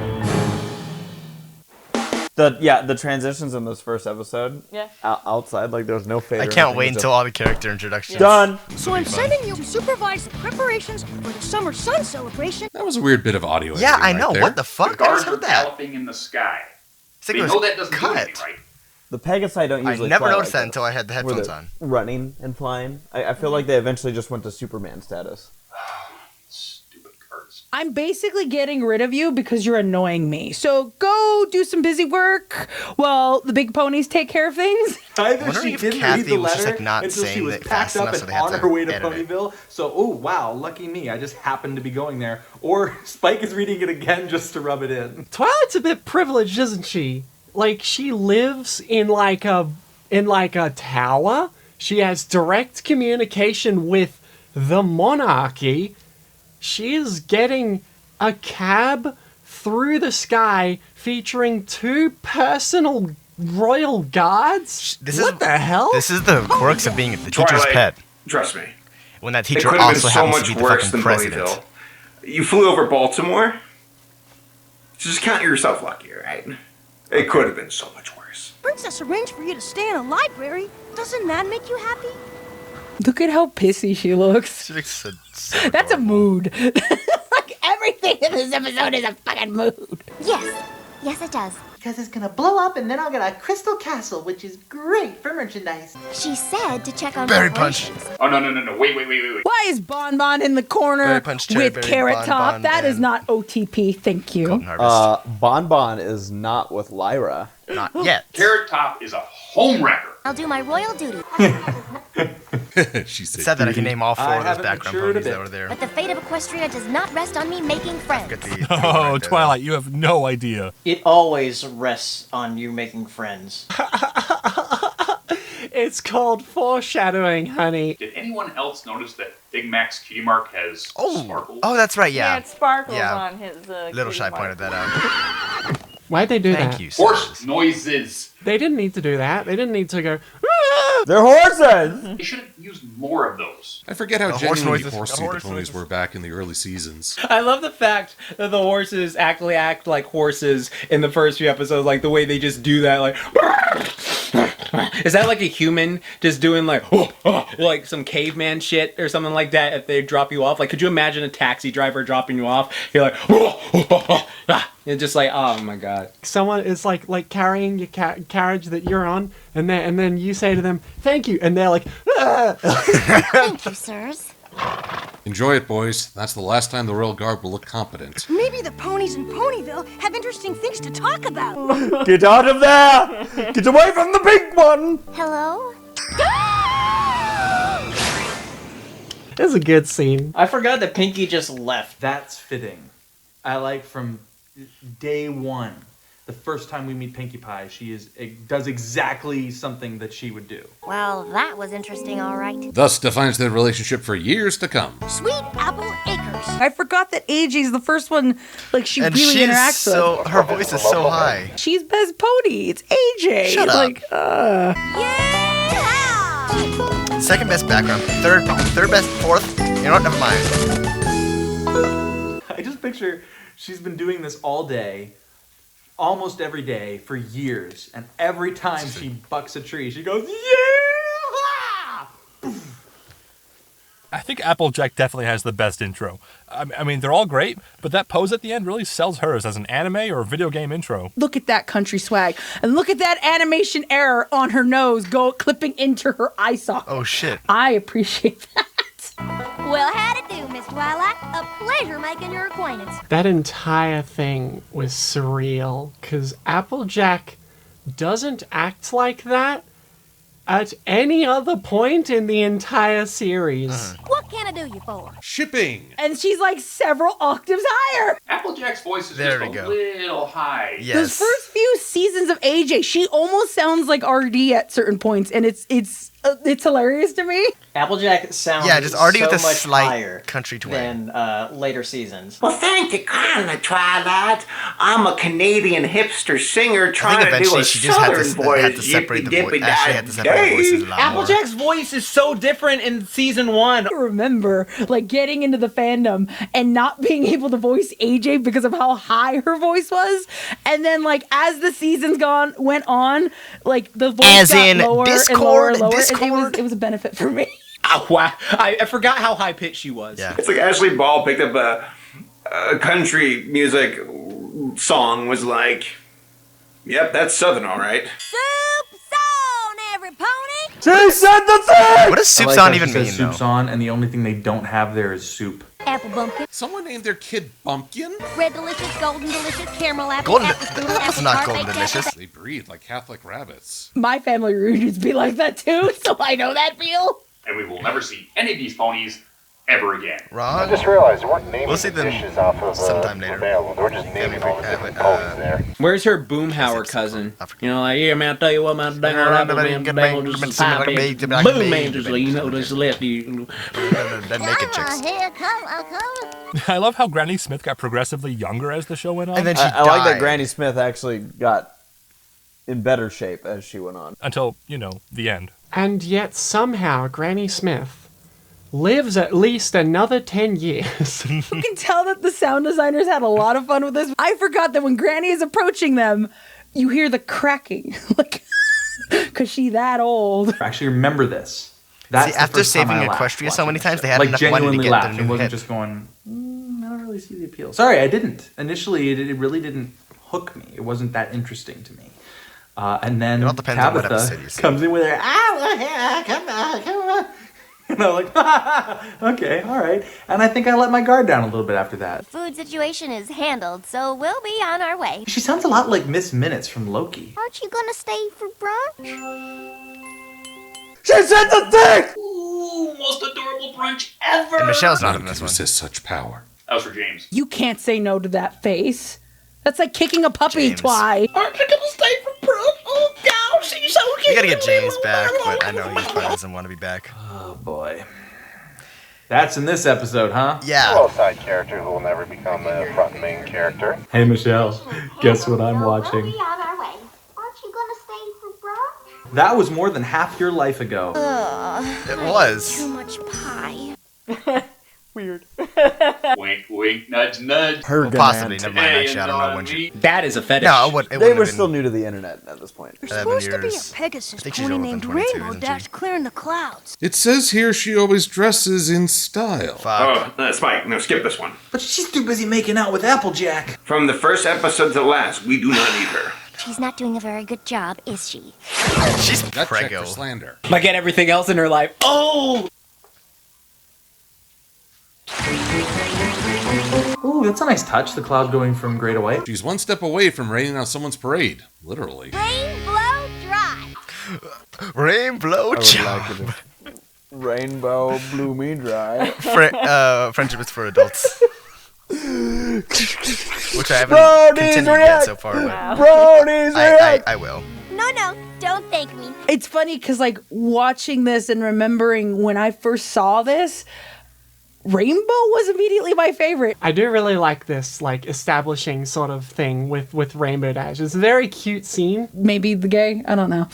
The transitions in this first episode. Yeah. Outside, like there's no fade. I can't wait until all the character introductions. Done. So I'm sending you to supervise the preparations for the Summer Sun celebration. That was a weird bit of audio. Yeah, I editing know. right there. What the fuck? The I guards just are heard that. galloping in the sky. It's like They it know was that doesn't do cut. anything, right? The Pegasi don't usually I never fly noticed like that until I had the where headphones they're on. Running and flying. I feel like they eventually just went to Superman status. I'm basically getting rid of you because you're annoying me. So go do some busy work while the big ponies take care of things. Either she didn't read the was just, letter like, not until she saying was it packed fast up enough, so and they had on to her way to edit it. Ponyville. So, oh wow, lucky me. I just happened to be going there. Or Spike is reading it again just to rub it in. Twilight's a bit privileged, isn't she? Like, she lives in like a tower. She has direct communication with the monarchy. She is getting a cab through the sky featuring 2 personal royal guards? What the hell? This is the quirks of being the teacher's Twilight, pet. Trust me. When that It teacher could have been also so happens much to be the worse fucking than president. Ponyville. You flew over Baltimore. Just count yourself lucky, right? It could have been so much worse. Princess arranged for you to stay in a library. Doesn't that make you happy? Look at how pissy she looks. She looks so That's a mood. Like everything in this episode is a fucking mood. Yes, it does. Because it's gonna blow up and then I'll get a crystal castle, which is great for merchandise. She said to check on Berry Punch. Oh, no. Wait. Why is Bon Bon in the corner Berry Punch, Cherry with Berry, Carrot Bon Top? Bon, That is and not OTP, thank you. Bon Bon is not with Lyra. Not yet. Carrot Top is a home wrecker. I'll do my royal duty. She said, It's sad that I can duty. name all 4 of those haven't background matured a ponies that bit. were there. But the fate of Equestria does not rest on me making friends. Oh, Twilight, you have no idea. It always rests on you making friends. It's called foreshadowing, honey. Did anyone else notice that Big Mac's cutie mark has sparkles? Oh, that's right, yeah. Yeah, it sparkles Yeah. on his Little cutie Shy mark. pointed that out. Why'd they do that? Thank you, Horse noises. They didn't need to do that. They didn't need to go, They're horses! They should have used more of those. I forget how The horse genuinely noises- horsey the the horse ponies noises. were back in the early seasons. I love the fact that the horses actually act like horses in the first few episodes, like the way they just do that, like. Is that like a human just doing like some caveman shit or something like that if they drop you off? Like, could you imagine a taxi driver dropping you off? You're like, it's just like, oh my god. someone is like carrying your carriage that you're on, and then you say to them, "Thank you," and they're like, "Ah." Thank you, sirs. Enjoy it, boys. That's the last time the Royal Guard will look competent. Maybe the ponies in Ponyville have interesting things to talk about. Get out of there! Get away from the big one! Hello? It's a good scene. I forgot that Pinky just left. That's fitting. I like from day one, the first time we meet Pinkie Pie, does exactly something that she would do. Well, that was interesting, all right. Thus defines their relationship for years to come. Sweet Apple Acres. I forgot that AJ's the first one, like, she And really she's interacts so with. her voice is so high. She's best pony. It's AJ. Shut up. Like, Second best background. Third best. Fourth. You know what? Never mind. I just picture she's been doing this all day, almost every day for years, and every time she bucks a tree, she goes, yeah! I think Applejack definitely has the best intro. I mean, they're all great, but that pose at the end really sells hers as an anime or video game intro. look at that country swag. And look at that animation error on her nose clipping into her eye socket. Oh, shit. I appreciate that. Well, how'd it do, Miss Twilight? A pleasure making your acquaintance. That entire thing was surreal, because Applejack doesn't act like that at any other point in the entire series. What can I do you for? Shipping! And she's like several octaves higher. Applejack's voice is There just we a go. little high. Yes. Those first few seasons of AJ, she almost sounds like RD at certain points, and it's hilarious to me. Applejack sounds just already so with a much slight higher country twang. than later seasons. Well, thank you kindly, Twilight. I'm a Canadian hipster singer trying to do eventually a she just had to southern separate the voice. voice. Ashley had to separate the voices a lot more. Applejack's voice is so different in season 1. I remember like getting into the fandom and not being able to voice AJ because of how high her voice was, and then like as the seasons went on, like the voice As got in lower Discord, and lower, Discord. It was a benefit for me. Oh, wow. I forgot how high pitched she was. Yeah. It's like Ashley Ball picked up a country music song, was like, yep, that's Southern, all right. Soup's on, every pony. She said the thing! What does I soups like on how even she says mean, soup's though? on, and the only thing they don't have there is soup. Apple bumpkin. Someone named their kid Bumpkin? Red delicious, golden delicious, caramel apple, Golden- apple strudel, that's apple not tart, golden baked delicious. apple- They breed like Catholic rabbits. My family reunions be like that too, so I know that feel. And we will never see any of these ponies ever again. Wrong. I just realized they weren't naming We'll see the them dishes off of sometime later. Ponyville. They were just naming all the different ponies there. Where's her Boomhauer cousin? You know, like, yeah, man, I'll tell you what, man, dang on apple, man, dang on just a pie, man, boom, man, just like, you know, just left you. That naked chicks. Here, come. I love how Granny Smith got progressively younger as the show went on. And then she I like that died. Granny Smith actually got in better shape as she went on. Until, the end. And yet somehow Granny Smith lives at least another 10 years. You can tell that the sound designers had a lot of fun with this. I forgot that when Granny is approaching them, you hear the cracking, like, because she that old. I actually remember this. That's See, after saving Equestria so many times, they had enough money to get their and new wasn't hit. just going, I don't really see the appeal. Sorry, I didn't. Initially, it really didn't hook me. It wasn't that interesting to me. And then It all depends on what Tabitha episode you see. comes in with her, come on. And I'm like, okay, all right. And I think I let my guard down a little bit after that. Food situation is handled, so we'll be on our way. She sounds a lot like Miss Minutes from Loki. Aren't you gonna stay for brunch? She said the thing! Ooh, most adorable brunch ever. And Michelle's not in None this can one. resist such power. That was for James. You can't say no to that face. That's like kicking a puppy, James. Twy. Aren't you gonna stay for brunch? Oh, God, she's so cute. We gotta get James back, but I know he probably doesn't want to be back. Oh, boy. That's in this episode, huh? A Yeah. little side character who will never become a front and main character. Hey, Michelle, guess what I'm We'll watching? be on our way. Aren't you gonna stay for brunch? That was more than half your life ago. It was. Too much pie. Weird. Wink, wink, nudge, nudge. Her Possibly. Never mind. Hey, Actually, I don't know when she. That is a fetish. No, it They wouldn't were have still been new to the internet at this point. There's 11 supposed to be a years. Pegasus I think she's pony over than named 22, Rainbow isn't she? Dash clearing the clouds. It says here she always dresses in style. Fuck. Spike, no, skip this one. But she's too busy making out with Applejack. From the first episode to the last, we do not need her. She's not doing a very good job, is she? She's That check for prego. slander. Like, get everything else in her life. Oh! Ooh, that's a nice touch, the cloud going from gray to white. She's one step away from raining on someone's parade, literally. Rainbow Drive. Rainbow Drive. Rainbow blew me dry. Friendship is for adults. Which I haven't continued yet so far. But Bronies I will. No, don't thank me. It's funny because, like, watching this and remembering when I first saw this, Rainbow was immediately my favorite. I do really like this, like, establishing sort of thing with Rainbow Dash. It's a very cute scene. Maybe the gay? I don't know.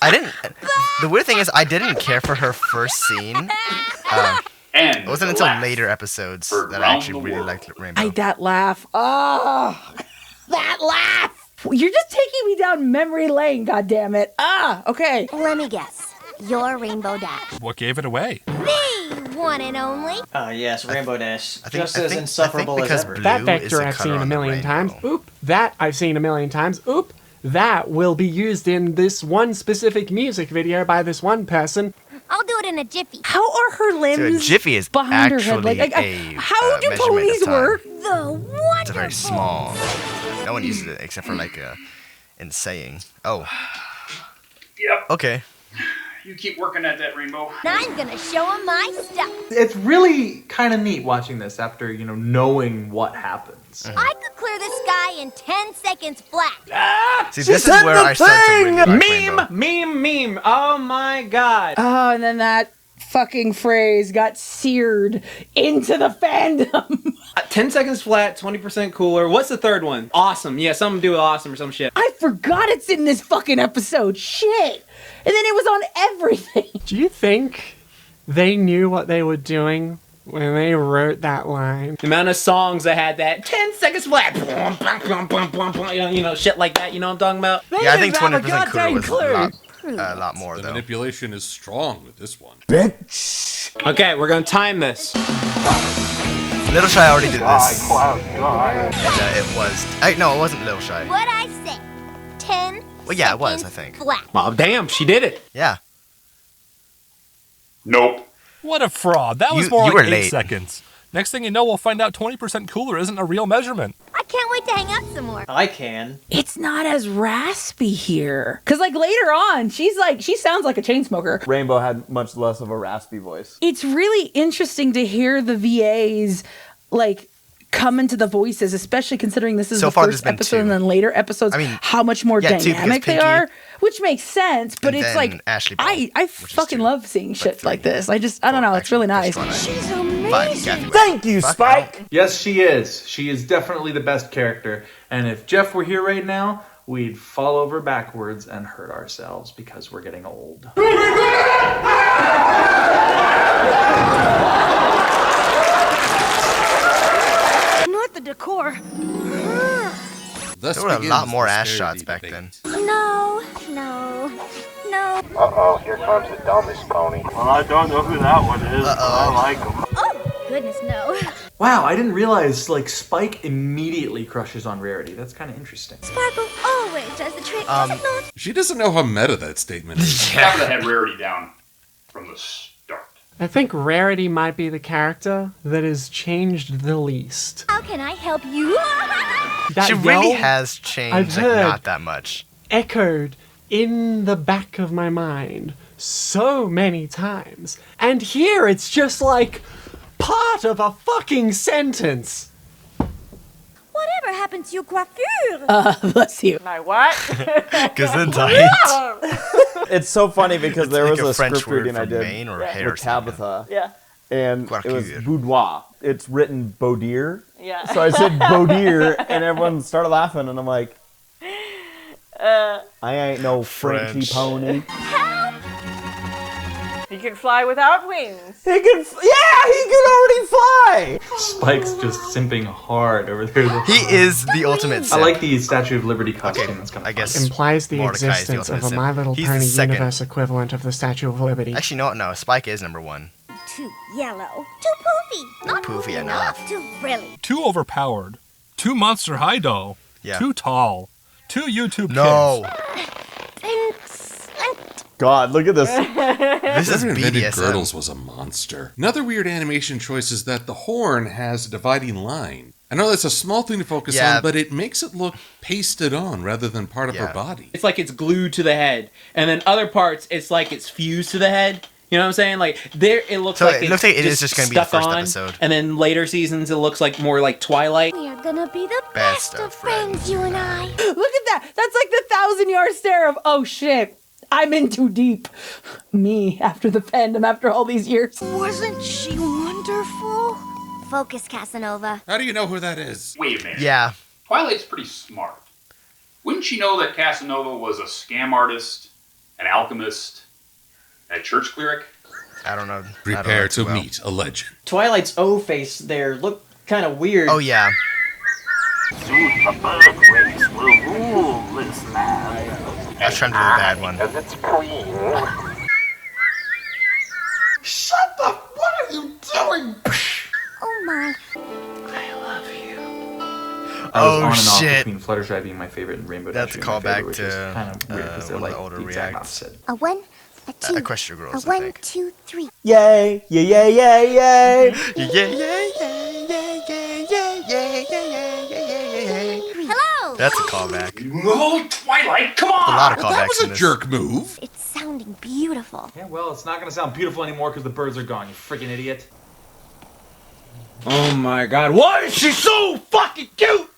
I didn't. The weird thing is, I didn't care for her first scene. And it wasn't until later episodes that I actually really liked Rainbow. That laugh. Oh, that laugh. You're just taking me down memory lane, goddammit. Okay. Let me guess. You're Rainbow Dash. What gave it away? The one and only. Yes, Rainbow Dash. I think- Just I as think- insufferable I think as because ever. That Blue is vector the I've color seen a on the million times. rainbow. Oop. That I've seen a million times. Oop. That will be used in this one specific music video by this one person. I'll do it in a jiffy. How are her limbs So a jiffy is behind her head? actually Like, a how do measurement of ponies time. work? The It's a very wonderful. small. No one uses it except for like in saying. Oh. Yep. Okay. You keep working at that, Rainbow. I'm gonna show him my stuff. It's really kind of neat watching this after, knowing what happens. I could clear the sky in 10 seconds flat. See, this is where I start to really like Rainbow. Meme. Oh my god. Oh, and then that fucking phrase got seared into the fandom. 10 seconds flat, 20% cooler. What's the third one? Awesome. Yeah, something to do with awesome or some shit. I forgot it's in this fucking episode. Shit. And then it was on everything. Do you think they knew what they were doing when they wrote that line? The amount of songs that had that 10 seconds flat. Shit like that. You know what I'm talking about? Yeah, I think didn't have a 20% cooler was goddamn a lot more The though. manipulation is strong with this one. Bitch. Okay, we're gonna time this. Little Shy already did Die, this. cloud, die. And, it was. No, it wasn't Little Shy. What'd I say? 10 Well, yeah, it was. I seconds think. flat. Oh, damn, she did it. Yeah. Nope. What a fraud. That was You more were like 8 late. seconds. Next thing you know, we'll find out 20% cooler isn't a real measurement. I can't wait to hang out some more. I can. It's not as raspy here. Because, like, later on, she sounds like a chain smoker. Rainbow had much less of a raspy voice. It's really interesting to hear the VAs, like, come into the voices, especially considering this is So the far, there's first been episode 2. and then later episodes, I mean, how much more yeah, 2 because dynamic they Pinky- are, which makes sense, but and it's then like, Ashley Ball, I which is fucking 2, love seeing shit 3, like this. I don't know, it's really nice. She's Five, amazing. Kathy. Thank you, Fuck, Spike. Yes, she is. She is definitely the best character. And if Jeff were here right now, we'd fall over backwards and hurt ourselves because we're getting old. Not the decor. Thus There were a begins lot more the ass disparity shots back debate. then. No. Uh-oh, here comes the dumbest pony. Well, I don't know who that one is, but I like him. Oh, goodness, no. Wow, I didn't realize, Spike immediately crushes on Rarity. That's kind of interesting. Sparkle always does the trick, does it not? She doesn't know how meta that statement is. That would have had Rarity down from the start. I think Rarity might be the character that has changed the least. How can I help you? That She really yell has I've changed, like, heard not that much. echoed in the back of my mind so many times. And here it's just like part of a fucking sentence. Whatever happened to your coiffure? Bless you. My what? Gesundheit. It's so funny because It's there like was a a French script reading word I for did mane or hair or with something. Tabitha, Yeah. and it was Coiffure. boudoir. It's written boudier. Yeah. So I said boudier, and everyone started laughing, and I'm like, I ain't no Frenchy French. pony. You can fly without wings. He can already fly. Spike's just simping hard over there. He is the ultimate I simp. like the Statue of Liberty costume. That's kind of I guess Implies the Mordecai is the existence of ultimate a simp. My Little He's the Pony second. universe equivalent of the Statue of Liberty. Actually, no, Spike is number 1. Too yellow. Too poofy. Not Poofy poofy enough. Too frilly. Too overpowered. Too Monster High doll. Yeah. Too tall. Too YouTube No. kids. Thanks. God, look at this. Whoever invented BDSM. girdles was a monster. Another weird animation choice is that the horn has a dividing line. I know that's a small thing to focus on, but it makes it look pasted on rather than part of her body. It's like it's glued to the head, and then other parts, it's like it's fused to the head. You know what I'm saying? Like there, it looks like it looks like it is just going to be the stuck first on, episode. And then later seasons, it looks like more like Twilight. We are gonna be the best of friends, you and I. Look at that. That's like the 1,000-yard stare of, oh shit, I'm in too deep. Me, after the fandom, after all these years. Wasn't she wonderful? Focus, Casanova. How do you know who that is? Wait a minute. Yeah. Twilight's pretty smart. Wouldn't she know that Casanova was a scam artist, an alchemist, and a church cleric? I don't know. Prepare to meet a legend. Twilight's O face there looked kind of weird. Oh, yeah. Soon the bird race will rule this land. I was trying to do the bad one. As its queen. Shut the... What are you doing? Oh my. I was Oh, on and off shit. between Fluttershy being my favorite and Rainbow That's Dash a being my favorite, callback which is to kind of weird because they're one of like the older the exact reacts. opposite. A 1, a 2. Equestria Girls, A I 1, think. 2, 3. Yay! Yay! Yay! Yay! Yay! Hello! That's a callback. Oh, Twilight, come on! A lot of Well, that callbacks was in a this. jerk move. It's sounding beautiful. Yeah, well, it's not going to sound beautiful anymore because the birds are gone, you freaking idiot. Oh my god, why is she so fucking cute?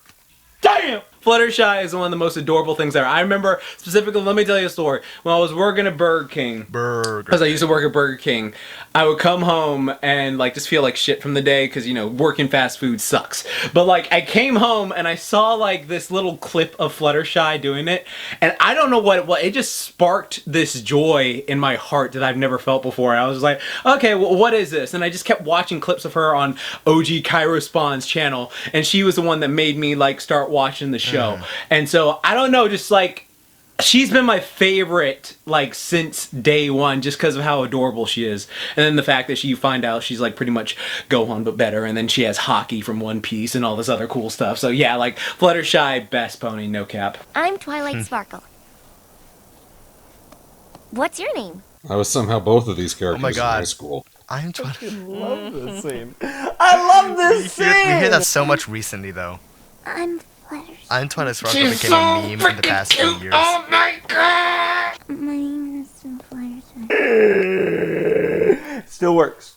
Damn! Fluttershy is one of the most adorable things ever. I remember specifically, let me tell you a story. When I was working at Burger King, because I used to work at Burger King, I would come home and like just feel like shit from the day because, you know, working fast food sucks. But like I came home and I saw like this little clip of Fluttershy doing it, and I don't know what it just sparked this joy in my heart that I've never felt before. I was like, okay, well, what is this? And I just kept watching clips of her on OG Cairo Spawn's channel, and she was the one that made me like start watching the show. And so I don't know, just like she's been my favorite like since day one, just because of how adorable she is, and then the fact that you find out she's like pretty much Gohan but better, and then she has hockey from One Piece and all this other cool stuff. So yeah, like Fluttershy, best pony, no cap. I'm Twilight Sparkle. What's your name? I was somehow both of these characters in God. high school. I'm Twilight. I love this scene. I love this scene. We hear that so much recently, though. I'm I'm Twilight Sparkle became a meme in the past few years. Oh my god! My name is Fluttershy. Still works.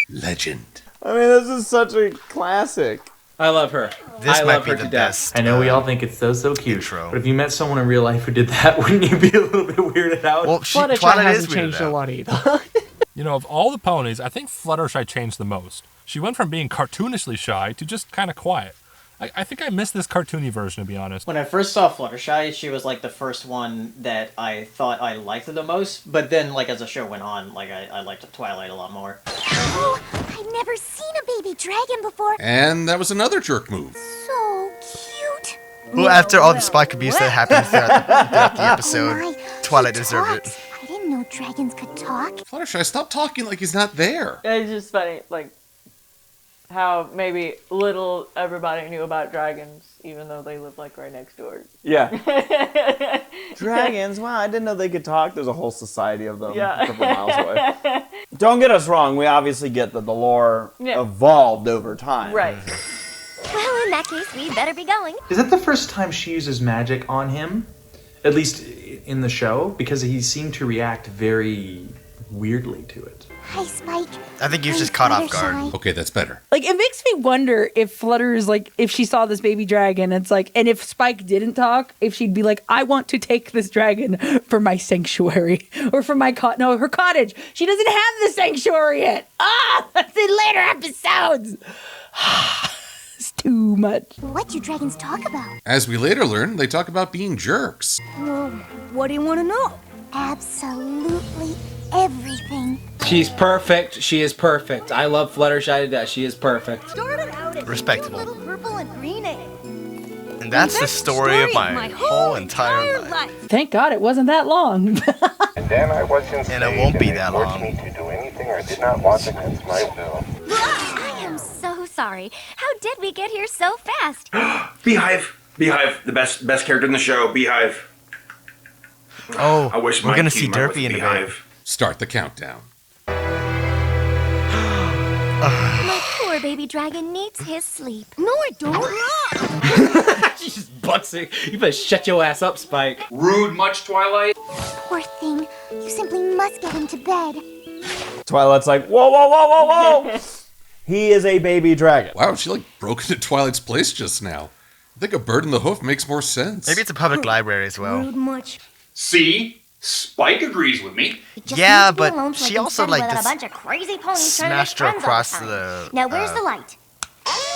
Legend. I mean, this is such a classic. I love her. This I might love be her the to death. best. I know we all think it's so cute, intro. but if you met someone in real life who did that, wouldn't you be a little bit weirded out? Well, Fluttershy Twilight is hasn't weirded changed a out. lot either. You know, of all the ponies, I think Fluttershy changed the most. She went from being cartoonishly shy to just kind of quiet. I think I missed this cartoony version, to be honest. When I first saw Fluttershy, she was like the first one that I thought I liked the most. But then, like as the show went on, like I liked Twilight a lot more. Oh, I've never seen a baby dragon before. And that was another jerk move. So cute. Well, after all the Spike abuse that happened throughout the episode, Twilight deserved it. I didn't know dragons could talk. Fluttershy, stop talking like he's not there. It's just funny, like, how maybe little everybody knew about dragons, even though they lived, like, right next door. Yeah. Dragons? Wow, I didn't know they could talk. There's a whole society of them Yeah. a couple miles away. Don't get us wrong. We obviously get that the lore Yeah. evolved over time. Right. Well, in that case, we better be going. Is that the first time she uses magic on him? At least in the show? Because he seemed to react very weirdly to it. Hi, Spike. I think he was just caught off guard. Okay, that's better. Like, it makes me wonder if Flutters, like, if she saw this baby dragon, it's like, and if Spike didn't talk, if she'd be like, I want to take this dragon for my sanctuary, or for my her cottage. She doesn't have the sanctuary yet. That's in later episodes. It's too much. What do dragons talk about? As we later learn, they talk about being jerks. Well, what do you want to know? Absolutely everything. She's perfect. She is perfect. I love Fluttershy to death. She is perfect. Started out as Respectable. little purple and green egg. And that's the story of my whole entire life. Thank God it wasn't that long. And then I was enslaved, And it won't be that forced long. me to do anything I did not want against my will. I am so sorry. How did we get here so fast? Beehive, the best character in the show. Beehive. Oh, I wish we're my gonna team see member was Derpy in a bit. Beehive. Start the countdown. My poor baby dragon needs his sleep. No, I don't. She just butts it. You better shut your ass up, Spike. Rude much, Twilight? Poor thing. You simply must get him to bed. Twilight's like, whoa, whoa, whoa, whoa, whoa. He is a baby dragon. Wow, she like broke into Twilight's place just now. I think a bird in the hoof makes more sense. Maybe it's a public library as well. Rude much. See? Spike agrees with me. Yeah, Just but alone so I she can also study like without this a bunch of crazy ponies trying to smashed make her friends across all the the. time. Now where's the light?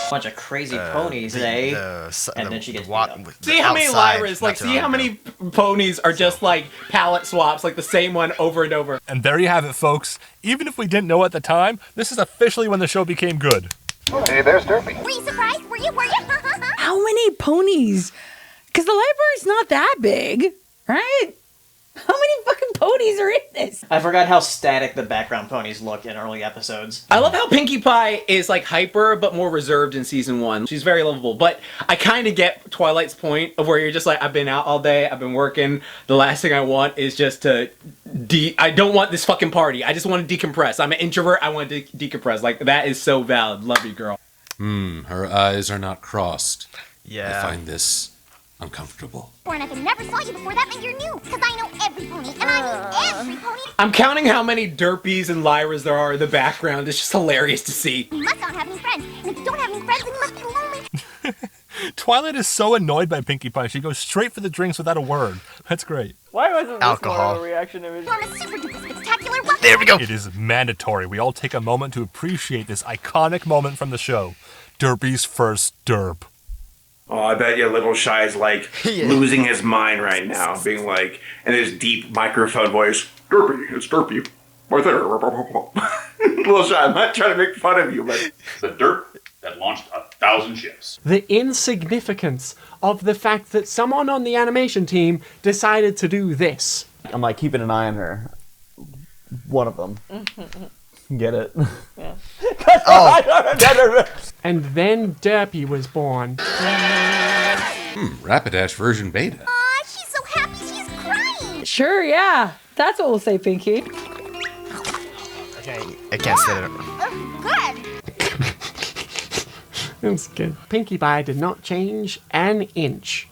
Bunch of crazy ponies, eh? And then she gets beat up. See how many Lyras, like, see how many ponies are just like palette swaps, like the same one over and over. And there you have it, folks. Even if we didn't know at the time, this is officially when the show became good. Hey, there's Derpy. Were you surprised? Were you? How many ponies? Because the library's not that big, right? How many fucking ponies are in this? I forgot how static the background ponies look in early episodes. I love how Pinkie Pie is like hyper but more reserved in season 1. She's very lovable, but I kind of get Twilight's point of where you're just like, I've been out all day, I've been working. The last thing I want is just to I don't want this fucking party. I just want to decompress. I'm an introvert. I want to decompress. Like, that is so valid. Love you, girl. Her eyes are not crossed. Yeah. I find this uncomfortable. And if I never saw you before, that means you're new. Because I know every pony, and I mean every pony. I'm counting how many Derpies and Lyras there are in the background. It's just hilarious to see. You must not have any friends. And if you don't have any friends, then you must be lonely. Twilight is so annoyed by Pinkie Pie, she goes straight for the drinks without a word. That's great. Why wasn't this Alcohol. more of a reaction to it? Form a super duper spectacular weapon. There we go. It is mandatory. We all take a moment to appreciate this iconic moment from the show. Derpy's first derp. Oh, I bet you Little Shy is like losing his mind right now, being like, in his deep microphone voice, Derpy, it's Derpy. Right there. Little Shy, I'm not trying to make fun of you, but. The derp that launched 1,000 ships. The insignificance of the fact that someone on the animation team decided to do this. I'm like keeping an eye on her. One of them. Get it? Yeah. And then Derpy was born. Rapidash version beta. Aw, she's so happy she's crying. Sure, yeah. That's what we'll say, Pinkie. Okay, I can't say it. Good. That's good. Pinkie Pie did not change an inch.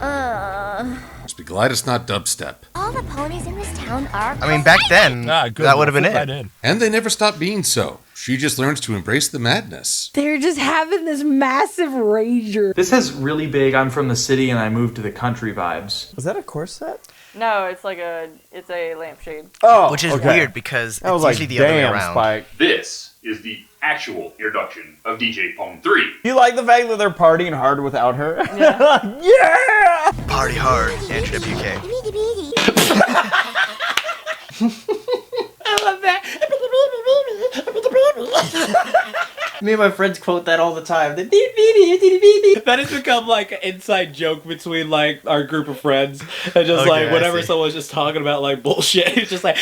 Must be glad it's not dubstep. All the ponies in this town are. I mean, back then, that would have been it. And they never stopped being so. She just learns to embrace the madness. They're just having this massive rager. This has really big I'm from the city and I moved to the country vibes. Was that a corset? No, it's a lampshade. Oh, which is okay. weird because I was it's like, usually the other way damn, around. Spike. This is the actual introduction of DJ Pone 3. You like the fact that they're partying hard without her? Yeah! Party hard, Andrew WK. I love that. Me and my friends quote that all the time. That has become like an inside joke between like our group of friends. And just Okay, like I whenever see. someone's just talking about like bullshit, it's just like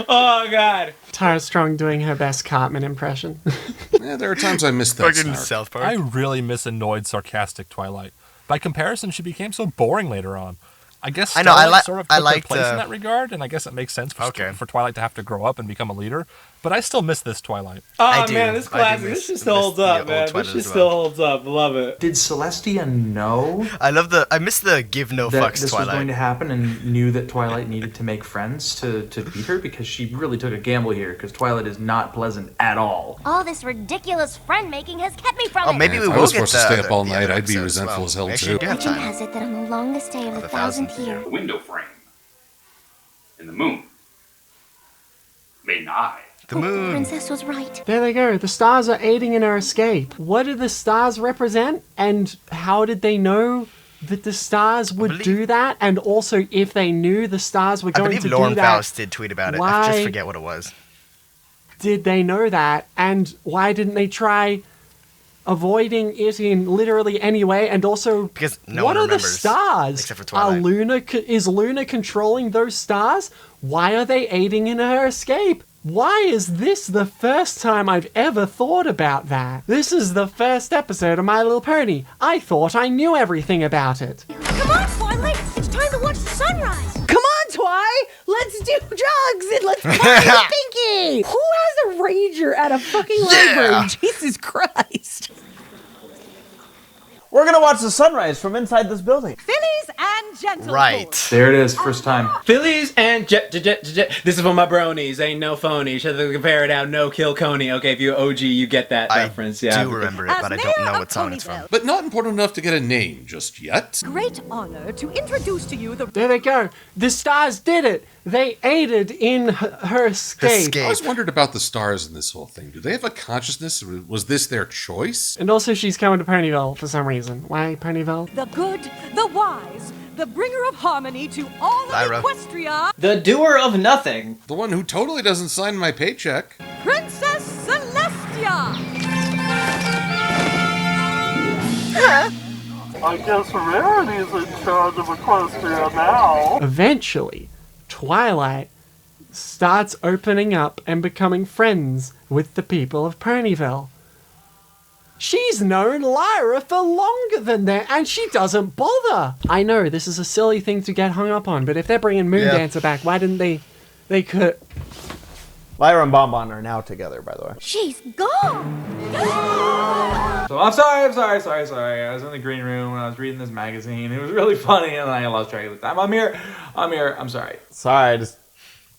oh god. Tara Strong doing her best Cartman impression. Yeah, there are times I miss that Fucking snark. South Park. I really miss annoyed, sarcastic Twilight. By comparison, she became so boring later on. I guess I know, I Starlight like- sort of I took her liked, place in that regard, and I guess it makes sense for Twilight to have to grow up and become a leader. But I still miss this Twilight. Oh man, this classic. This just still holds up, man. This just still holds up. Love it. Did Celestia know I miss the give no that fucks this was going Twilight. to happen and knew that Twilight needed to make friends to beat her? Because she really took a gamble here, because Twilight is not pleasant at all. All this ridiculous friend making has kept me from it. Maybe we If I will was get supposed to stay up all the night, other I'd be episodes resentful as hell Actually, too. do have Legend time. has it that on the longest day of the 1,000th year. The window frame. And the moon. Made an eye. The moon. Princess was right. There they go. The stars are aiding in her escape. What do the stars represent? And how did they know that the stars would do that? And also, if they knew the stars were I going believe to Lauren do that, Faust did tweet about it. I why just forget what it was. did they know that? And why didn't they try avoiding it in literally any way? And also, Because no what one are the remembers, stars? except for Twilight. Is Luna controlling those stars? Why are they aiding in her escape? Why is this the first time I've ever thought about that? This is the first episode of My Little Pony. I thought I knew everything about it. Come on, Twilight! sunrise. Come on, Twi! Let's do drugs and let's party Pinky! Who has a rager at a fucking library? Jesus Christ. We're gonna watch the sunrise from inside this building. Fillies and gentlemen. Right. There it is, first time. Phillies and jet. This is for my bronies. Ain't no phony. Should have compare it out. No kill Coney. Okay, if you OG, you get that reference. Yeah. I do remember it, but I don't know what song it's from. But not important enough to get a name just yet. Great honor to introduce to you the... There they go. The stars did it. They aided in her escape. I always wondered about the stars in this whole thing. Do they have a consciousness? Was this their choice? And also she's coming to Ponyville for some reason. Why Ponyville? The good, the wise, the bringer of harmony to all of Equestria, The doer of nothing. The one who totally doesn't sign my paycheck. Princess Celestia. I guess Rarity's in charge of Equestria now. Eventually, Twilight starts opening up and becoming friends with the people of Ponyville. She's known Lyra for longer than that, and she doesn't bother. I know, this is a silly thing to get hung up on, but if they're bringing Moondancer back, why didn't they could... Lyra and Bonbon are now together, by the way. She's gone. So I'm sorry. I was in the green room and I was reading this magazine. It was really funny, and I lost track of the time. I'm here. I'm sorry. Sorry,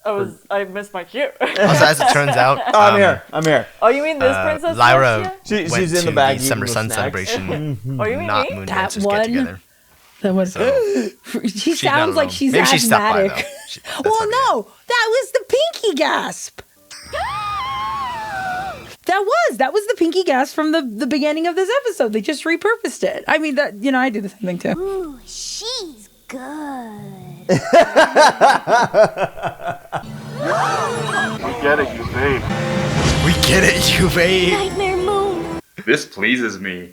I missed my cue. Also, as it turns out, I'm here. Oh, you mean this princess? Lyra she's went in the to bag the eating Summer the Sun snacks. celebration. Oh, you mean not me? Moon That Dancers one? get together. That was. She She's not sounds like alone. she's Maybe she stopped by, asthmatic. though. Well, no, that was the pinky gasp. That was the pinky gasp from the beginning of this episode. They just repurposed it. I mean, that I do the same thing too. Ooh, she's good. We get it, you babe. We get it, you babe. Nightmare Moon. This pleases me.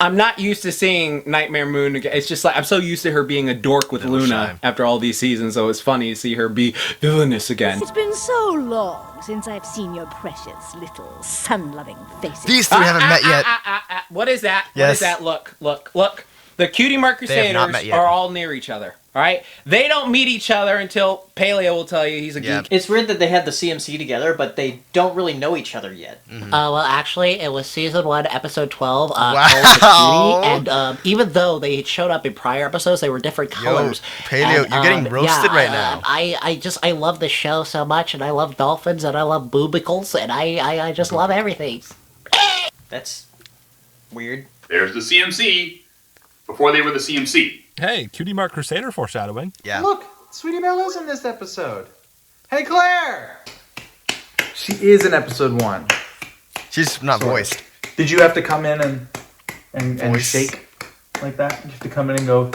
I'm not used to seeing Nightmare Moon again. It's just like I'm so used to her being a dork with Luna after all these seasons, so it's funny to see her be villainous again. It's been so long since I've seen your precious little sun-loving faces. These three haven't met yet. What is that? Yes. What is that? Look. The Cutie Mark They have not met Crusaders yet. are all near each other. All right, they don't meet each other until Paleo will tell you he's a geek. It's weird that they had the CMC together, but they don't really know each other yet. Well, actually, it was season 1, episode 12. Wow. Called the Cutie, and even though they had showed up in prior episodes, they were different colors. Paleo, And, you're getting roasted right now. I love the show so much, and I love dolphins, and I love boobicles, and I just love everything. That's weird. There's the CMC before they were the CMC. Hey, Cutie Mark Crusader foreshadowing. Yeah. Look, Sweetie Belle is in this episode. Hey, Claire! She is in episode 1. She's not voiced. Did you have to come in and Voice. shake like that? You have to come in and go.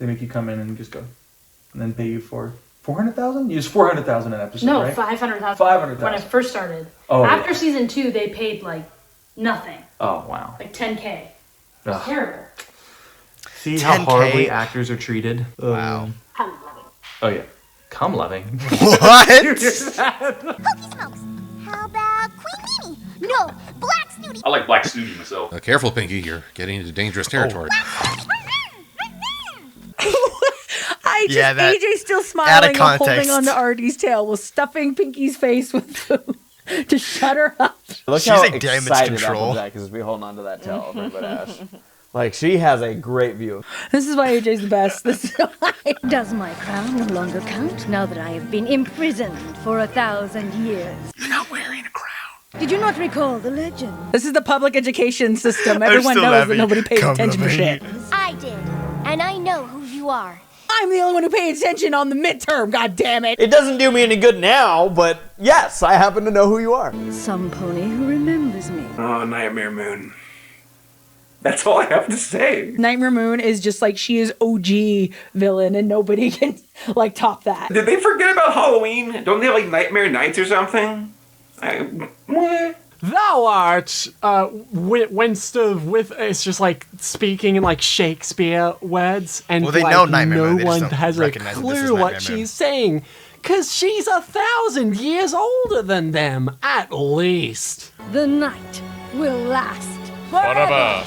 They make you come in and just go, and then pay you for 400,000. You use 400,000 an episode, No, right? 500,000. 500,000. When I first started. Oh, After yeah. season 2, they paid like nothing, Oh wow. like 10K. Ugh. Terrible. See how 10K? horribly actors are treated. Wow. Oh yeah. Come loving. What? Hokey smokes. How about Queen Mini? No, Black Snooty. I like Black Snooty myself. Careful, Pinky. You're getting into dangerous territory. Yeah, that- AJ's still out of smiling and holding context. on to Artie's tail while stuffing Pinky's face with food to shut her up. Look She's how in damage excited control. Applejack is to be holding on to that tail over but Ash. Like, she has a great view. This is why AJ's the best. This is why. Does my crown no longer count now that I have been imprisoned for 1,000 years? You're not wearing a crown. Did you not recall the legend? This is the public education system. I'm Everyone still knows laughing. that nobody pays Come attention for on, shit. I did, and I know who you are. I'm the only one who paid attention on the midterm, god damn it. It doesn't do me any good now, but yes, I happen to know who you are. Some pony who remembers me. Oh, Nightmare Moon. That's all I have to say. Nightmare Moon is just like, she is OG villain and nobody can like top that. Did they forget about Halloween? Don't they have like Nightmare Nights or something? Thou art Winster with it's just like speaking in like Shakespeare words, and Well, they like, know Nightmare no Moon, they just one don't has a recognize that this is clue what Nightmare Moon. she's saying, cause she's 1,000 years older than them at least. The night will last Forever.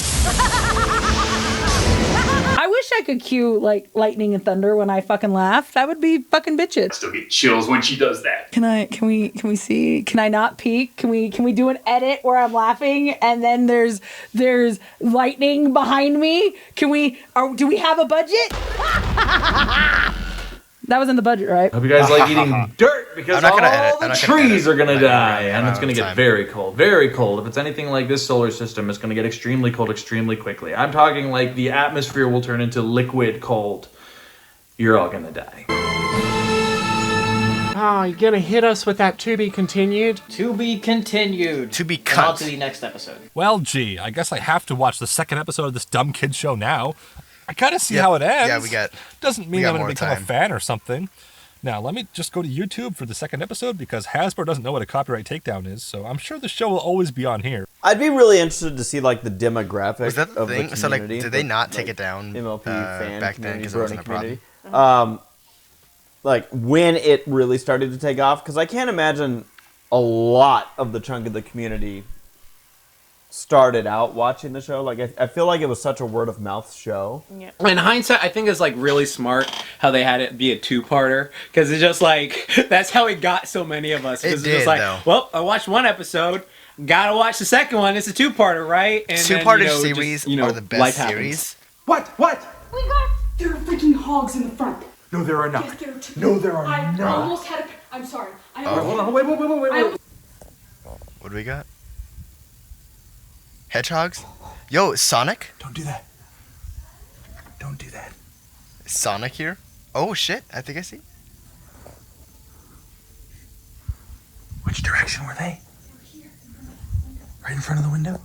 I could cue like lightning and thunder when I fucking laugh. That would be fucking bitches. Still get chills when she does that. Can we see? Can I not peek? Can we do an edit where I'm laughing and then there's lightning behind me? Do we have a budget? That was in the budget, right? Hope you guys like eating dirt because all the trees are gonna die, and it's gonna get very cold, very cold. If it's anything like this solar system, it's gonna get extremely cold extremely quickly. I'm talking like the atmosphere will turn into liquid cold. You're all gonna die. Oh, you're gonna hit us with that to be continued? To be continued. To be And cut. on to the next episode. Well, gee, I guess I have to watch the second episode of this dumb kid show now. I gotta see how it ends. Yeah, Doesn't mean we got I'm gonna more become a time. fan or something. Now, let me just go to YouTube for the second episode because Hasbro doesn't know what a copyright takedown is, so I'm sure the show will always be on here. I'd be really interested to see like the demographic Was that the of thing? the So like, community. did they not like, take it down MLP fan back then community, because it wasn't a Brony problem? like when it really started to take off, because I can't imagine a lot of the chunk of the community started out watching the show. Like I feel like it was such a word of mouth show. Yeah. In hindsight, I think it's like really smart how they had it be a two-parter because it's just like that's how it got so many of us. It's just like, well, I watched one episode, gotta watch the second one. It's a two-parter, right? And Two-parter then, series just, are the best life happens. series. What? We got. There are freaking hogs in the front. No, there are not. Yes, there are two. No, there are I not. almost had a. I'm sorry. I Hold on. Wait. What do we got? Hedgehogs? Yo, Sonic? Don't do that. Don't do that. Is Sonic here? Oh shit, I think I see. Which direction were they? Right in front of the window?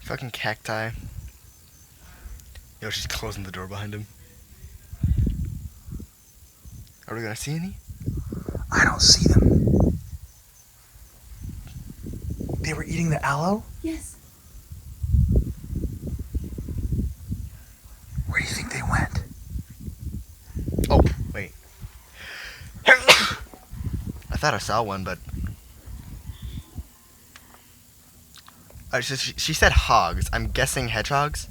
Fucking cacti. Yo, she's closing the door behind him. Are we gonna see any? I don't see them. They were eating the aloe? Yes. Where do you think they went? Oh, wait. I thought I saw one, but... she said hogs. I'm guessing hedgehogs?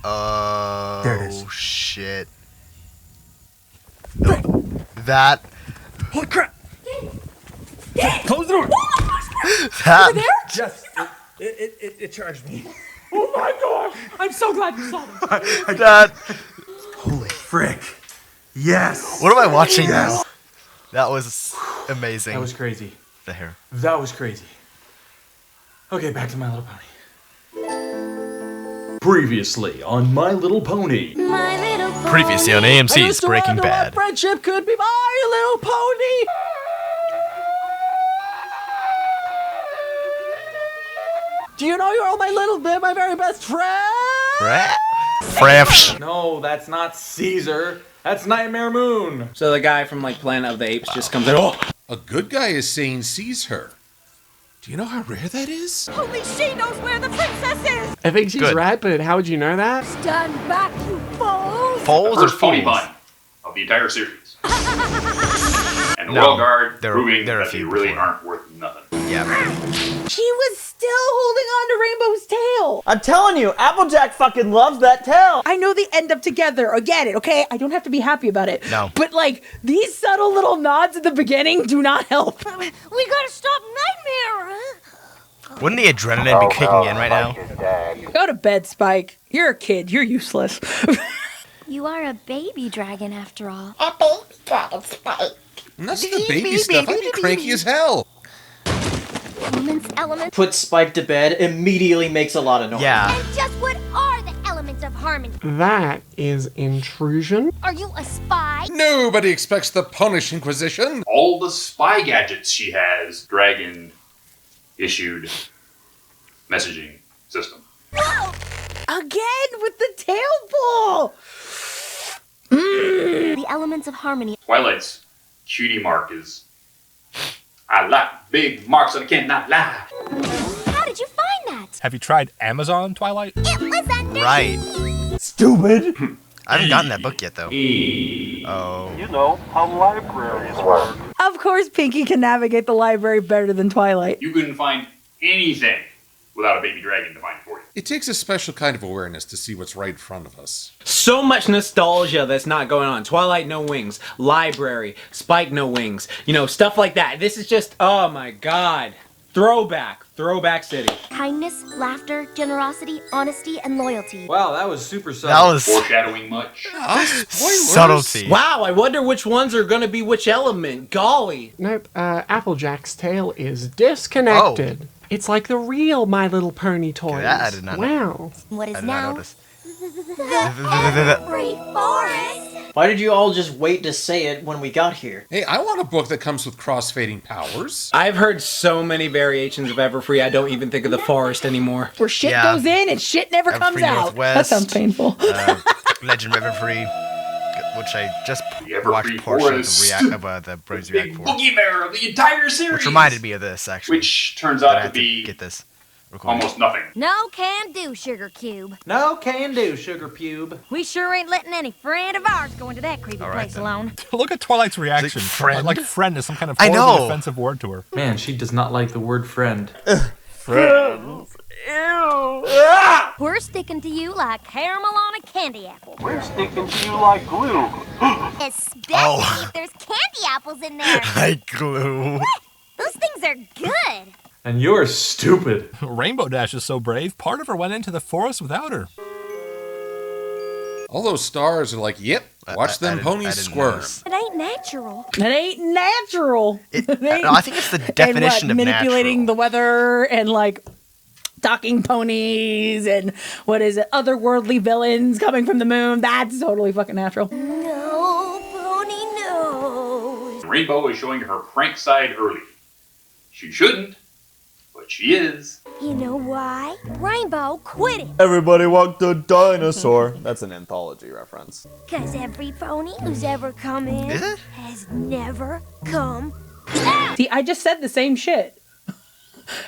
Oh, There it is. Shit. No, that... Holy crap! Close the door! That... Over there? Yes, it charged me. Oh my gosh! I'm so glad you saw them. That... Holy frick. Yes! What am I watching Yes. now? That was amazing. That was crazy. The hair. That was crazy. Okay, back to My Little Pony. Previously on My Little Pony. My Little Pony. Previously on AMC's Breaking Bad. Friendship could be My Little Pony. Do you know you're my very best friend? Fresh. No, that's not Caesar. That's Nightmare Moon. So the guy from like Planet of the Apes just comes in. Oh, A good guy is saying sees her. Do you know how rare that is? Only she knows where the princess is! I think she's Good. right, but how would you know that? Stand back, you fools! Foals or First pony fools? pun of the entire series. And the No, Royal Guard there- proving there are a that they few really before. aren't worth nothing. Yeah. She was still holding on to Rainbow's tail. I'm telling you, Applejack fucking loves that tail. I know they end up together. I get it, okay? I don't have to be happy about it. No. But like these subtle little nods at the beginning do not help. We gotta stop Nightmare! Wouldn't the adrenaline be kicking in right now? Go to bed, Spike. You're a kid. You're useless. You are a baby dragon after all. A baby dragon, Spike. And that's the baby stuff. I'd be cranky as hell. Elements. Put Spike to bed, immediately makes a lot of noise. Yeah. And just what are the elements of harmony? That is intrusion. Are you a spy? Nobody expects the Punish Inquisition. All the spy gadgets she has, Dragon issued messaging system. Whoa! Again with the tail pull. The elements of harmony. Twilight's cutie mark is I like big marks and I cannot lie. How did you find that? Have you tried Amazon, Twilight? It was under Right. Stupid. I haven't gotten that book yet, though. Oh. You know how libraries work. Of course, Pinky can navigate the library better than Twilight. You couldn't find anything without a baby dragon to find it for you. It takes a special kind of awareness to see what's right in front of us. So much nostalgia that's not going on. Twilight, no wings. Library. Spike, no wings. You know, stuff like that. This is just, oh my god. Throwback. Throwback City. Kindness, laughter, generosity, honesty, and loyalty. Wow, that was super subtle. That was foreshadowing much. Subtlety. Wow, I wonder which ones are gonna be which element. Golly. Nope, Applejack's tail is disconnected. Oh. It's like the real My Little Pony toys. That I did not know. Wow. What is I did not now notice. the Every Forest? Why did you all just wait to say it when we got here? Hey, I want a book that comes with cross-fading powers. I've heard so many variations of Everfree, I don't even think of the forest anymore. Where shit goes in and shit never comes Everfree out. Northwest, That sounds painful. Legend of Everfree, which I just Everfree watched portions Forest. of the Bronies Big React for. boogie bear of the entire series. Which reminded me of this, actually. Which turns But I out to had be get this recorded. almost nothing. No can do, Sugar Cube. No can do, Sugar Pube. We sure ain't letting any friend of ours go into that creepy place alone. Look at Twilight's reaction. friend? Like friend is some kind of I horribly know. offensive word to her. Man, she does not like the word friend. Friends. Ew. We're sticking to you like caramel on a candy apple. We're sticking to you like glue. Especially if there's candy apples in there. Like glue. Those things are good. And you're stupid. Rainbow Dash is so brave, part of her went into the forest without her. All those stars are like, yep, watch them ponies squirm. It ain't natural. It ain't natural. No, I think it's the definition and of manipulating the weather and like talking ponies and what is it? Otherworldly villains coming from the moon. That's totally fucking natural. No, pony, no. Rainbow is showing her prank side early. She shouldn't, but she is. You know why? Rainbow quit it. Everybody walk the dinosaur. That's an anthology reference. Cause every pony who's ever come in Is it? has never come. See, I just said the same shit.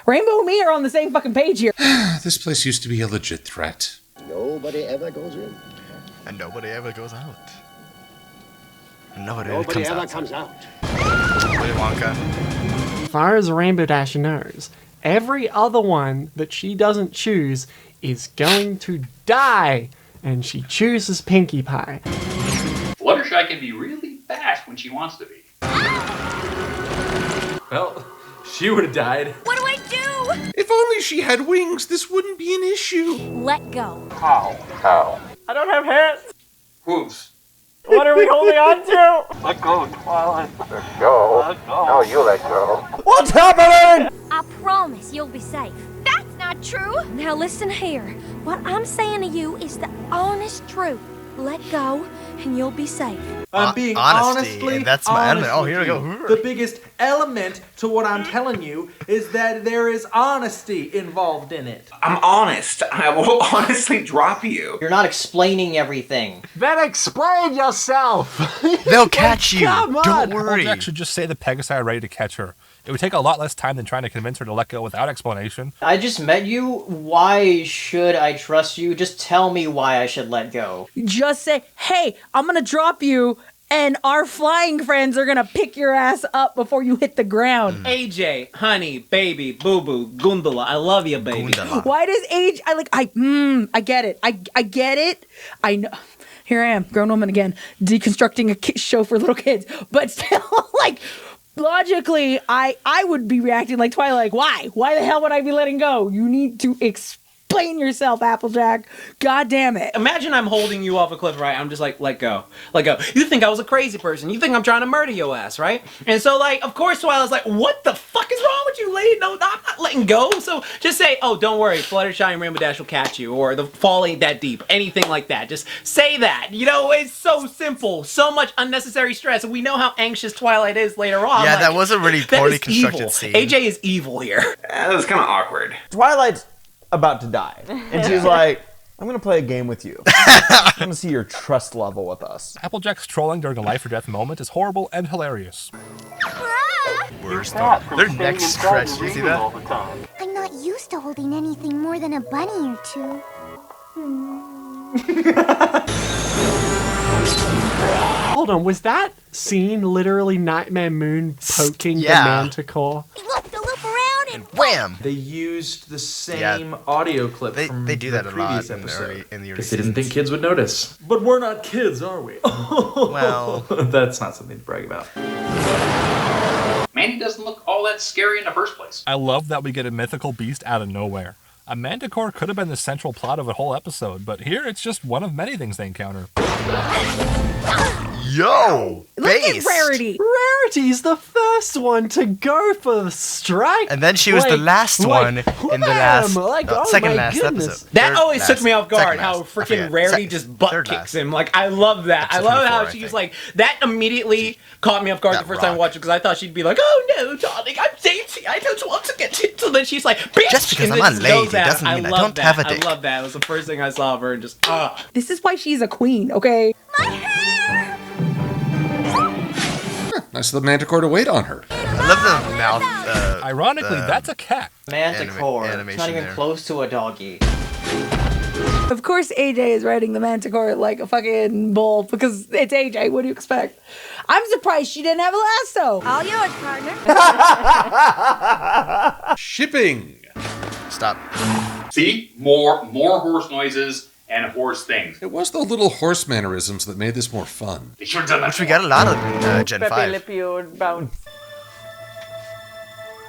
Rainbow and me are on the same fucking page here. This place used to be a legit threat. Nobody ever goes in. And nobody ever goes out. And nobody Nobody ever out. comes out. Willy Wonka. As far as Rainbow Dash knows, every other one that she doesn't choose is going to die, and she chooses Pinkie Pie. Fluttershy can be really fast when she wants to be. Well, she would have died. What do I do? If only she had wings, this wouldn't be an issue. Let go. How? How? I don't have hands. Hooves. What are we holding on to? Let go, Twilight. Let go. Let go. No, you let go. What's happening? I promise you'll be safe. That's not true. Now listen here. What I'm saying to you is the honest truth. Let go, and you'll be safe. I'm being Honesty, honestly and that's my honest element. Oh, with here we you. go. The biggest element to what I'm telling you is that there is honesty involved in it. I'm honest. I will honestly drop you. You're not explaining everything. Then explain yourself. They'll catch you. come on. Don't worry. Applejack should just say the Pegasi are ready to catch her. It would take a lot less time than trying to convince her to let go without explanation. I just met you. Why should I trust you? Just tell me why I should let go. Just say, hey, I'm gonna drop you, and our flying friends are gonna pick your ass up before you hit the ground. AJ, honey, baby, boo-boo, Gundala, I love you, baby. Why does age? I get it. I get it. I know. Here I am, grown woman again, deconstructing a show for little kids, but still, like. Logically, I would be reacting like Twilight. Why? Why the hell would I be letting go? You need to explain yourself, Applejack. God damn it. Imagine I'm holding you off a cliff, right? I'm just like, let go. Let go. You think I was a crazy person. You think I'm trying to murder your ass, right? And so, like, of course, Twilight's like, what the fuck is wrong with you, lady? No, I'm not letting go. So just say, oh, don't worry. Fluttershy and Rainbow Dash will catch you. Or the fall ain't that deep. Anything like that. Just say that. You know, it's so simple. So much unnecessary stress. And we know how anxious Twilight is later on. Yeah, like, that was a really that poorly is constructed evil. scene. AJ is evil here. That was kind of awkward. Twilight's about to die. And she's like, I'm going to play a game with you. I want to see your trust level with us. Applejack's trolling during a life or death moment is horrible and hilarious. Worst their necks stretched. You see that? I'm not used to holding anything more than a bunny or two. Hold on, was that scene literally Nightmare Moon poking the Manticore? Loop the loop around and wham! They used the same audio clip from they do the that a previous lot in the episode. early Because they didn't think kids would notice. But we're not kids, are we? Well, that's not something to brag about. Mandy doesn't look all that scary in the first place. I love that we get a mythical beast out of nowhere. A manticore could have been the central plot of a whole episode, but here it's just one of many things they encounter. Yo! Look at Rarity. Rarity's the first one to go for the strike. And then she was the last one in the last, second last episode. That Third always took last. me off guard, Second how last. I freaking forget. Rarity just butt kicks him. Like, I love that. I love how she's like, that immediately caught me off guard the first time I watched it, because I thought she'd be like, oh no, darling, I'm dainty, I don't want to get hit. So then she's like, bitch! Just because and I'm then a just lady goes at it. doesn't mean I love don't that. have a dick. I love that. It was the first thing I saw of her, and just, This is why she's a queen, okay? Nice of the Manticore to wait on her. I love the mouth. Ironically, that's a cat. Manticore. It's animation not even there. close to a doggy. Of course AJ is riding the Manticore like a fucking bull because it's AJ. What do you expect? I'm surprised she didn't have a lasso. all yours, partner. Shipping. Stop. See? More horse noises and horse things. It was the little horse mannerisms that made this more fun. They should have done that. Which we got a lot of in Gen Pepe 5. Le Pew bounce.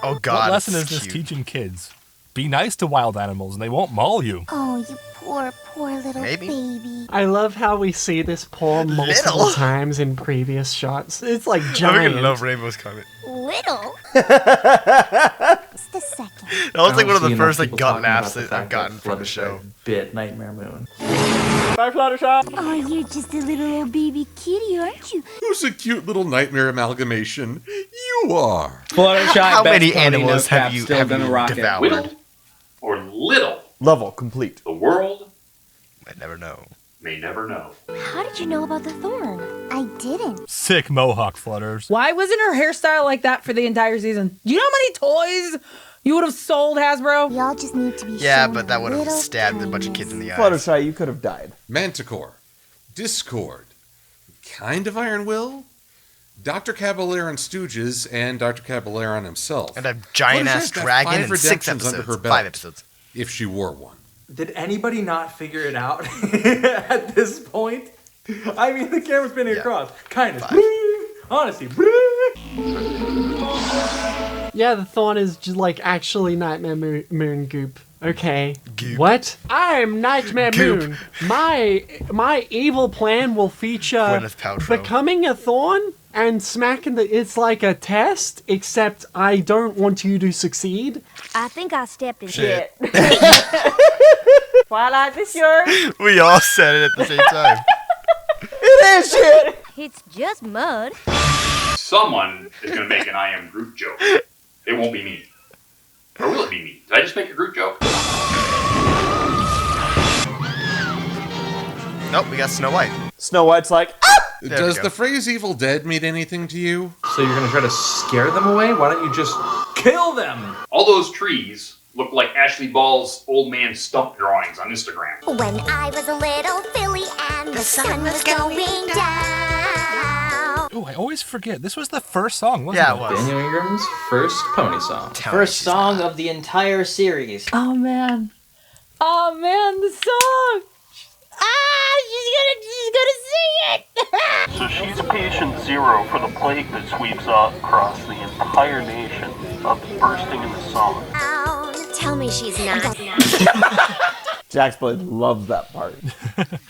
Oh god. What lesson this is this cute. teaching kids? Be nice to wild animals and they won't maul you. Oh, you poor little baby. I love how we see this paw multiple Little? times in previous shots. It's like I giant. love Rainbow's comment. Little? Just a second. That was like I one of don't the see first enough like people gut talking laughs about the that fact I've gotten that from the Fluttershy show. Bit Nightmare Moon. Bye, Fluttershy. Oh, you're just a little old baby kitty, aren't you? Who's a cute little nightmare amalgamation? You are. Fluttershy, How best many pony, animals no have cap, you still gonna rock it. devoured? Whittled or little. Level complete. The world I never know. may never know. How did you know about the thorn? I didn't. Sick mohawk flutters. Why wasn't her hairstyle like that for the entire season? Do you know how many toys you would have sold, Hasbro? We all just need to be Yeah, shown but that would have little stabbed a bunch of kids in the eyes. Fluttershy, you could have died. Manticore. Discord. Kind of Iron Will. Dr. Caballero and Stooges, and Dr. Caballero himself. And a giant ass Fluttershy's got dragon 5 in 6 redemptions under episodes. her belt. 5 episodes. If she wore one. Did anybody not figure it out at this point? I mean, the camera's spinning across. Kind of. Honestly. Yeah, the thorn is just like actually Nightmare Moon goop. Okay. Goop. What? I'm Nightmare Goop. Moon. My evil plan will feature Gwyneth Paltrow. becoming a thorn and smacking the. It's like a test, except I don't want you to succeed. I think I stepped in Shit. Twilight, this yours? We all said it at the same time. It is shit! It's just mud. Someone is going to make an I am Groot joke. It won't be me. Or will it be me? Did I just make a Groot joke? Nope, we got Snow White. Snow White's like, ah! Does the phrase Evil Dead mean anything to you? So you're gonna try to scare them away? Why don't you just kill them? All those trees look like Ashley Ball's old man stump drawings on Instagram. When I was a little filly and the sun was going down. Oh, I always forget. This was the first song, wasn't it? Yeah, it was. Daniel Ingram's first pony song. First song of the entire series. Oh man. Oh man, the song. She's gonna sing it. So she's patient zero for the plague that sweeps across the entire nation of bursting into song. Tell me she's not. Jax Blade loves that part.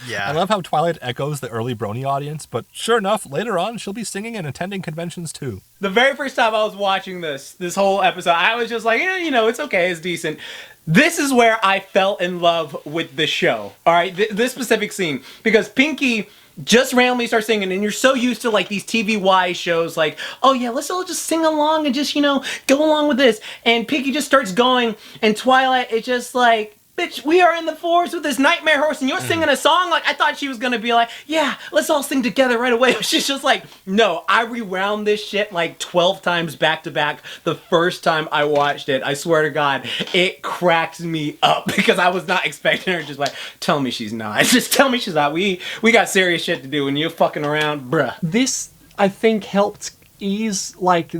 Yeah. I love how Twilight echoes the early Brony audience, but sure enough, later on, she'll be singing and attending conventions too. The very first time I was watching this whole episode, I was just like, yeah, you know, it's okay, it's decent. This is where I fell in love with the show. All right, this specific scene, because Pinky just randomly starts singing, and you're so used to like these TVY shows, like, oh yeah, let's all just sing along and just, you know, go along with this. And Pinky just starts going, and Twilight is just like, bitch, we are in the forest with this nightmare horse and you're singing a song? Like, I thought she was gonna be like, yeah, let's all sing together right away. She's just like, no, I rewound this shit like 12 times back to back the first time I watched it. I swear to God, it cracks me up because I was not expecting her to just like, tell me she's not. Just tell me she's not. We got serious shit to do and you're fucking around, bruh. This, I think, helped ease like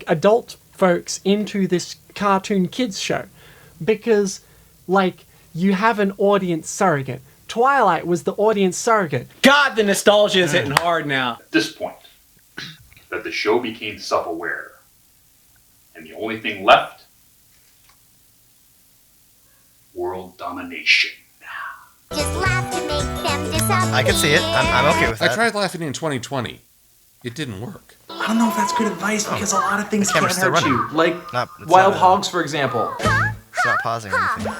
adult folks into this cartoon kids show because like you have an audience surrogate. Twilight was the audience surrogate. God, the nostalgia is hitting hard now. At this point, that the show became self-aware, and the only thing left, world domination. Just laugh to make them disappear. I can see it. I'm okay with that. I tried laughing in 2020. It didn't work. I don't know if that's good advice because a lot of things The can camera's still hurt you. running. Like It's wild not- hogs, for example. It's not pausing or anything.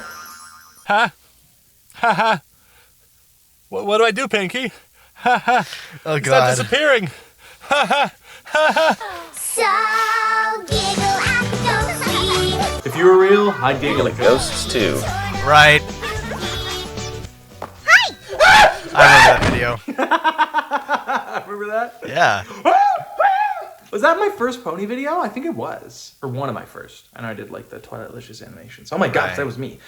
Ha! Ha ha! What do I do, Pinky? Ha ha! Oh, It's God. not disappearing! Ha ha! Ha ha! So giggle at the ghost. If you were real, I'd giggle at Ghosts too. Right. I remember that video. Remember that? Yeah. Was that my first pony video? I think it was. Or one of my first. I know I did like the Twilight Licious animations. Oh my gosh, Right. that was me.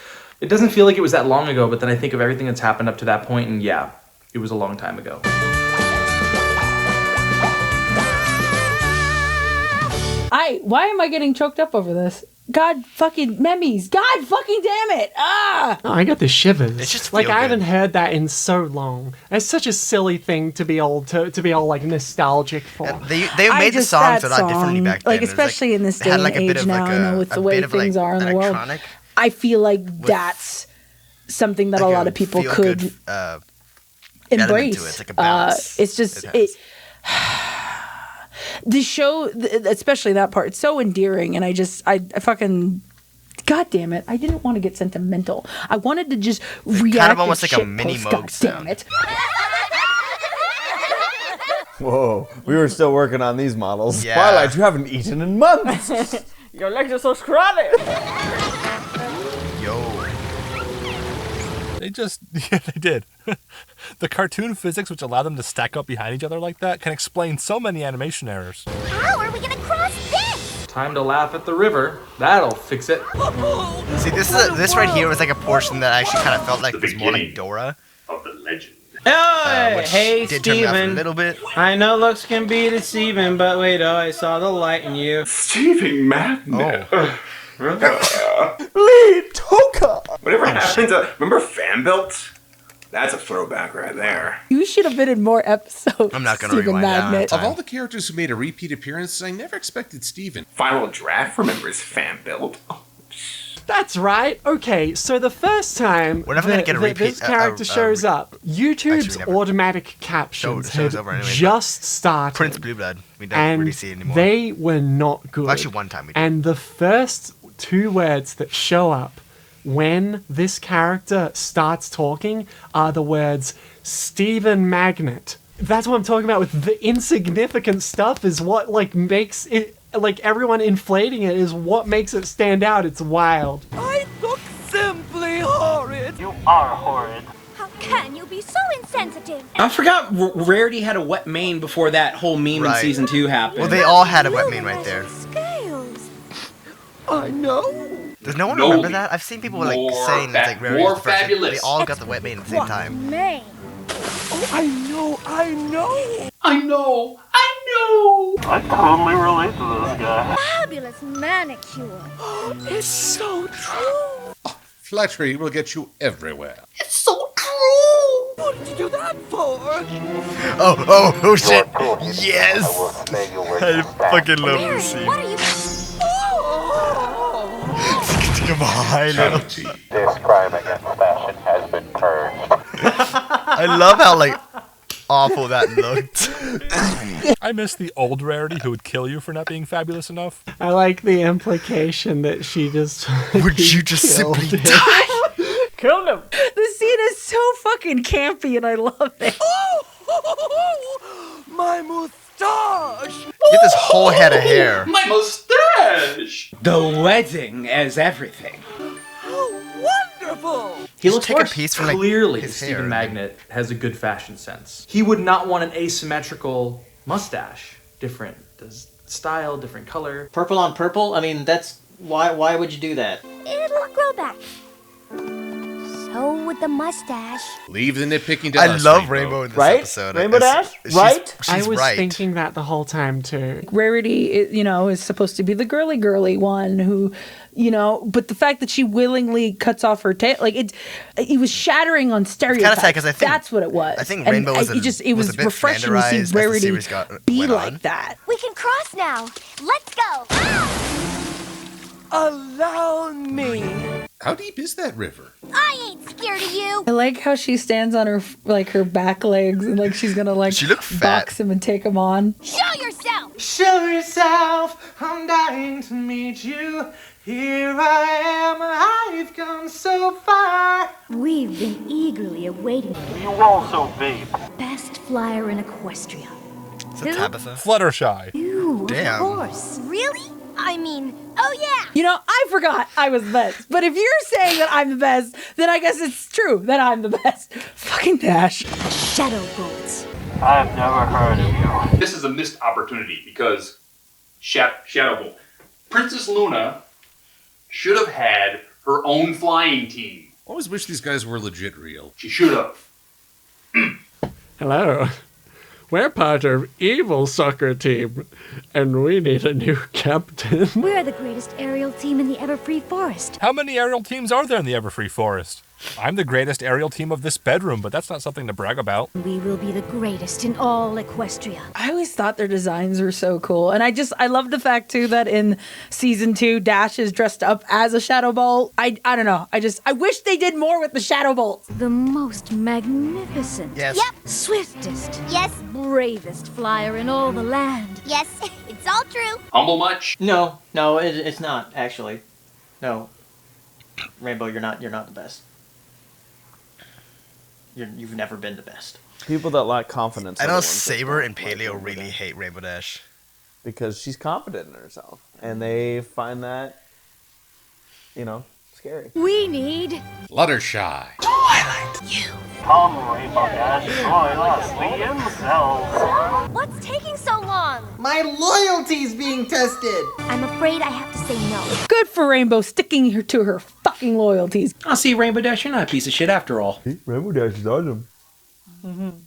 It doesn't feel like it was that long ago, but then I think of everything that's happened up to that point, and yeah, it was a long time ago. Why am I getting choked up over this? God fucking memes. God fucking damn it. Ah! Oh, I got the shivers. It's just like feel I good. haven't heard that in so long. It's such a silly thing to be all like nostalgic for. They I made the just- songs that a lot differently song, back then. like, There's, especially in this it day had, and like, a bit age of, now, like, I know with a the way bit of, like, things are in the world. electronic I feel like that's something that a lot of people feel could good, embrace. element to it. It's like a balance. It's just the show, especially that part, it's so endearing, and I fucking. God damn it! I didn't want to get sentimental. I wanted to just react. Kind of almost to like a shit mini posts, Moog God damn sound. it! Whoa, we were still working on these models. Yeah. Twilight, you haven't eaten in months. Your legs are so scrawny. Yo. They just, yeah, they did. The cartoon physics which allow them to stack up behind each other like that can explain so many animation errors. How are we gonna cross this? Time to laugh at the river. That'll fix it. See, this right here was like a portion that I actually kind of felt like was more like Dora. Of the legend. Which Hey, did turn me off a Steven. little bit. I know looks can be deceiving, but wait, I saw the light in you. Steven Madden. Oh. Lead Toka. Whatever happened to remember Fan Built? That's a throwback right there. You should have been in more episodes. I'm not gonna Steven rewind that. Magnet. Of all the characters who made a repeat appearance, I never expected Steven. Final Draft remembers Fan Built. That's right. Okay, so the first time We're never gonna get a repeat- this character shows up, YouTube's Actually, never. automatic captions Shows had over anyway, but just started. Prince Blue Blood. We don't and really see it anymore. they were not good. Actually, one time we did. And the first two words that show up when this character starts talking are the words Steven Magnet. That's what I'm talking about with the insignificant stuff is what like makes it like everyone inflating it is what makes it stand out. It's wild. I look simply horrid. You are horrid. How can you be so insensitive? I forgot Rarity had a wet mane before that whole meme Right. in season 2 happened. Well, they all had a wet mane right there. Scales. I know. Does no one No. remember that? I've seen people like More saying that's like very more the first- fabulous. They all got the wet mane at the same time. Mane. Oh, I know. I know. I totally relate to this guy. Fabulous manicure. It's so true. Flattery will get you everywhere. It's so true. What did you do that for? Oh shit! Yes! I will say you were I fucking love this scene. What are you? Come on, Lilo. This crime against fashion has been purged. I love how like awful that looked. I miss the old Rarity who would kill you for not being fabulous enough. I like the implication that she just Would you just killed simply him. die? Killed him. The scene is so fucking campy, and I love it. My mustache. Get this whole head of hair. My mustache! The wedding is everything. How wonderful beautiful. He Just looks take a worse. piece from, like, Clearly, his Stephen hair. Magnet has a good fashion sense. He would not want an asymmetrical mustache. Different style, different color. Purple on purple? I mean, that's... Why would you do that? It'll grow back. So would the mustache. Leave the nitpicking to I us, love Rainbow in this Right? episode. Rainbow Dash? Right? She's I was right. thinking that the whole time too. Rarity, is supposed to be the girly one who, but the fact that she willingly cuts off her tail, like it was shattering on stereotypes. sad 'cause I think- that's what it was. I think And Rainbow was it was a bit refreshing to flanderized see as the Rarity series be went like on. that. We can cross now. Let's go. Allow me. How deep is that river? I ain't scared of you. I like how she stands on her back legs and like she's gonna She looked fat. box him and take him on. Show yourself. Show yourself, I'm dying to meet you. Here I am, I've come so far. We've been eagerly awaiting You also vape. best flyer in Equestria. Is it Tabitha? Fluttershy. You, Damn. of course. Really? I mean, oh yeah. I forgot I was the best. But if you're saying that I'm the best, then I guess it's true that I'm the best. Fucking Dash. Shadow bolts. I've never heard of you. This is a missed opportunity because Shadow Bolt. Princess Luna should have had her own flying team. I always wish these guys were legit real. She should have. Hello. We're part of Evil Soccer Team, and we need a new captain. We're the greatest aerial team in the Everfree Forest. How many aerial teams are there in the Everfree Forest? I'm the greatest aerial team of this bedroom, but that's not something to brag about. We will be the greatest in all Equestria. I always thought their designs were so cool. And I love the fact too that in season 2, Dash is dressed up as a Shadow Bolt. I don't know. I wish they did more with the Shadow Bolts. The most magnificent. Yes. Yep. Swiftest. Yes. Bravest flyer in all the land. Yes. It's all true. Humble much? No, it's not, actually. No. Rainbow, you're not the best. You've never been the best. People that lack confidence. I are the know ones that Saber don't and like Paleo Rainbow really Dash. hate Rainbow Dash. Because she's confident in herself. And they find that, scary. We need Fluttershy. Come, Rainbow Dash, join us, the incels. What's taking so long? My loyalty's being tested. I'm afraid I have to say no. Good for Rainbow sticking her to her fucking loyalties. I'll see, Rainbow Dash, you're not a piece of shit after all. Rainbow Dash is awesome.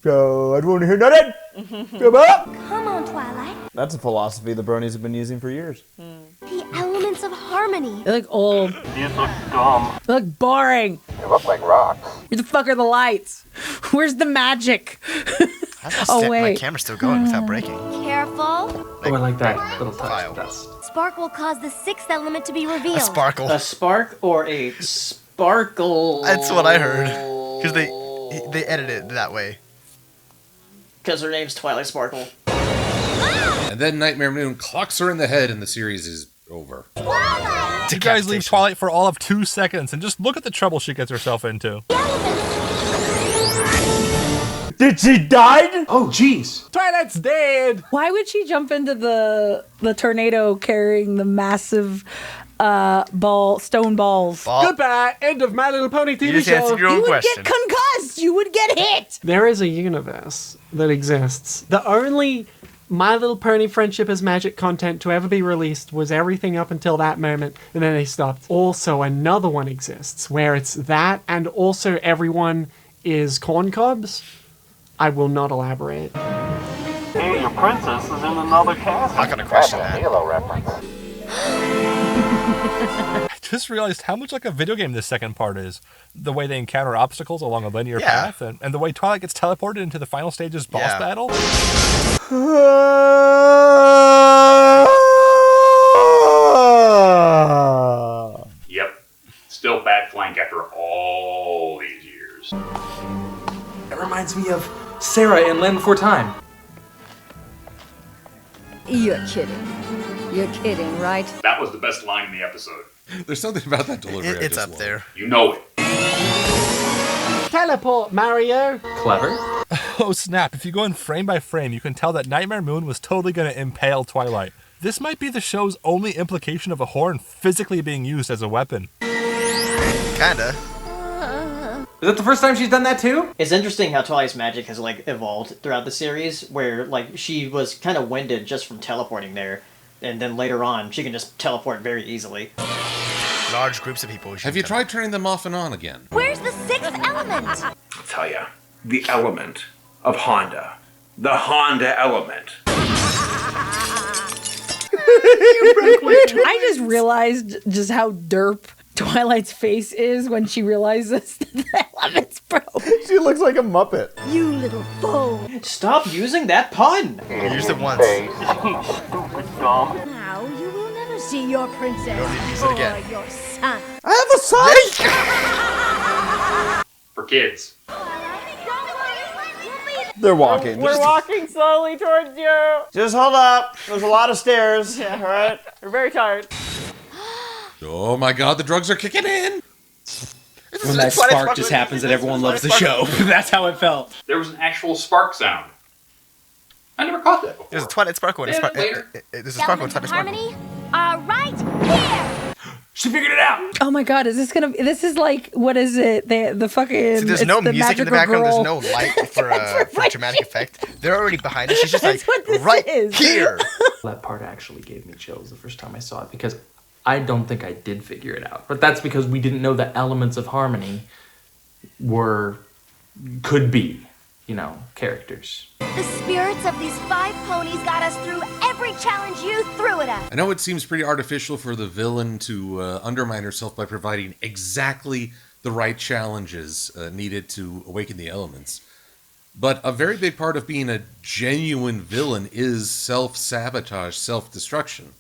So, I don't want to hear nothing. Come up. Come on, Twilight. That's a philosophy the Bronies have been using for years. The elements of harmony. They look old. These look dumb. They look boring. They look like rocks. Where the fuck are the lights? Where's the magic? My camera's still going without breaking. Careful. Oh, I like that little touch of dust. Spark will cause the sixth element to be revealed. A sparkle. A spark or a sparkle? That's what I heard. Because they edited it that way. Because her name's Twilight Sparkle. And then Nightmare Moon clocks her in the head and the series is over. You guys leave Twilight for all of 2 seconds and just look at the trouble she gets herself into. Did she die? Oh, jeez. Twilight's dead. Why would she jump into the tornado carrying the massive stone balls? Goodbye. End of My Little Pony TV You just show. answered your own You would question. get concussed. You would get hit. There is a universe that exists. The only My Little Pony Friendship is Magic content to ever be released was everything up until that moment, and then they stopped. Also, another one exists where it's that, and also everyone is corn cobs. I will not elaborate. Hey, your princess is in another castle. I'm not gonna question That's a that. Halo reference. I just realized how much like a video game this second part is. The way they encounter obstacles along a linear path, and the way Twilight gets teleported into the final stage's boss battle. Yep. Still bad flank after all these years. That reminds me of Sarah in Land Before Time. You're kidding. You're kidding, right? That was the best line in the episode. There's something about that delivery. It's up there. You know it. Teleport, Mario. Clever. Oh snap, if you go in frame by frame, you can tell that Nightmare Moon was totally going to impale Twilight. This might be the show's only implication of a horn physically being used as a weapon. Kinda. Is that the first time she's done that too? It's interesting how Twilight's magic has like evolved throughout the series, where like she was kind of winded just from teleporting there, and then later on she can just teleport very easily. Large groups of people. Have you tried turning them off and on again? Where's the sixth element? I'll tell ya. The element of Honda. The Honda element. I just realized just how derp Twilight's face is when she realizes that the element's broke. She looks like a Muppet. You little fool. Stop using that pun! Use it once. Stupid dumb. Now you will never see your princess don't need to use it or again. your son. I have a son! For kids. They're walking. We're walking slowly towards you. Just hold up. There's a lot of stairs. Yeah. All right. We're very tired. Oh my god, the drugs are kicking in! When that spark just happens and everyone loves the show. That's how it felt. There was an actual spark sound. I never caught that before. There's a Twilight Sparkle and a Sparkle. There's a Sparkle and Twilight Sparkle. Harmony are right here. She figured it out! Oh my god, this is like, what is it? The fucking... See, there's it's no music in the background. girl. There's no light for dramatic effect. They're already behind it. She's just like, right is. here. That part actually gave me chills the first time I saw it because I don't think I did figure it out. But that's because we didn't know the elements of harmony could be, characters. The spirits of these 5 ponies got us through every challenge you threw at us. I know it seems pretty artificial for the villain to undermine herself by providing exactly the right challenges needed to awaken the elements. But a very big part of being a genuine villain is self-sabotage, self-destruction.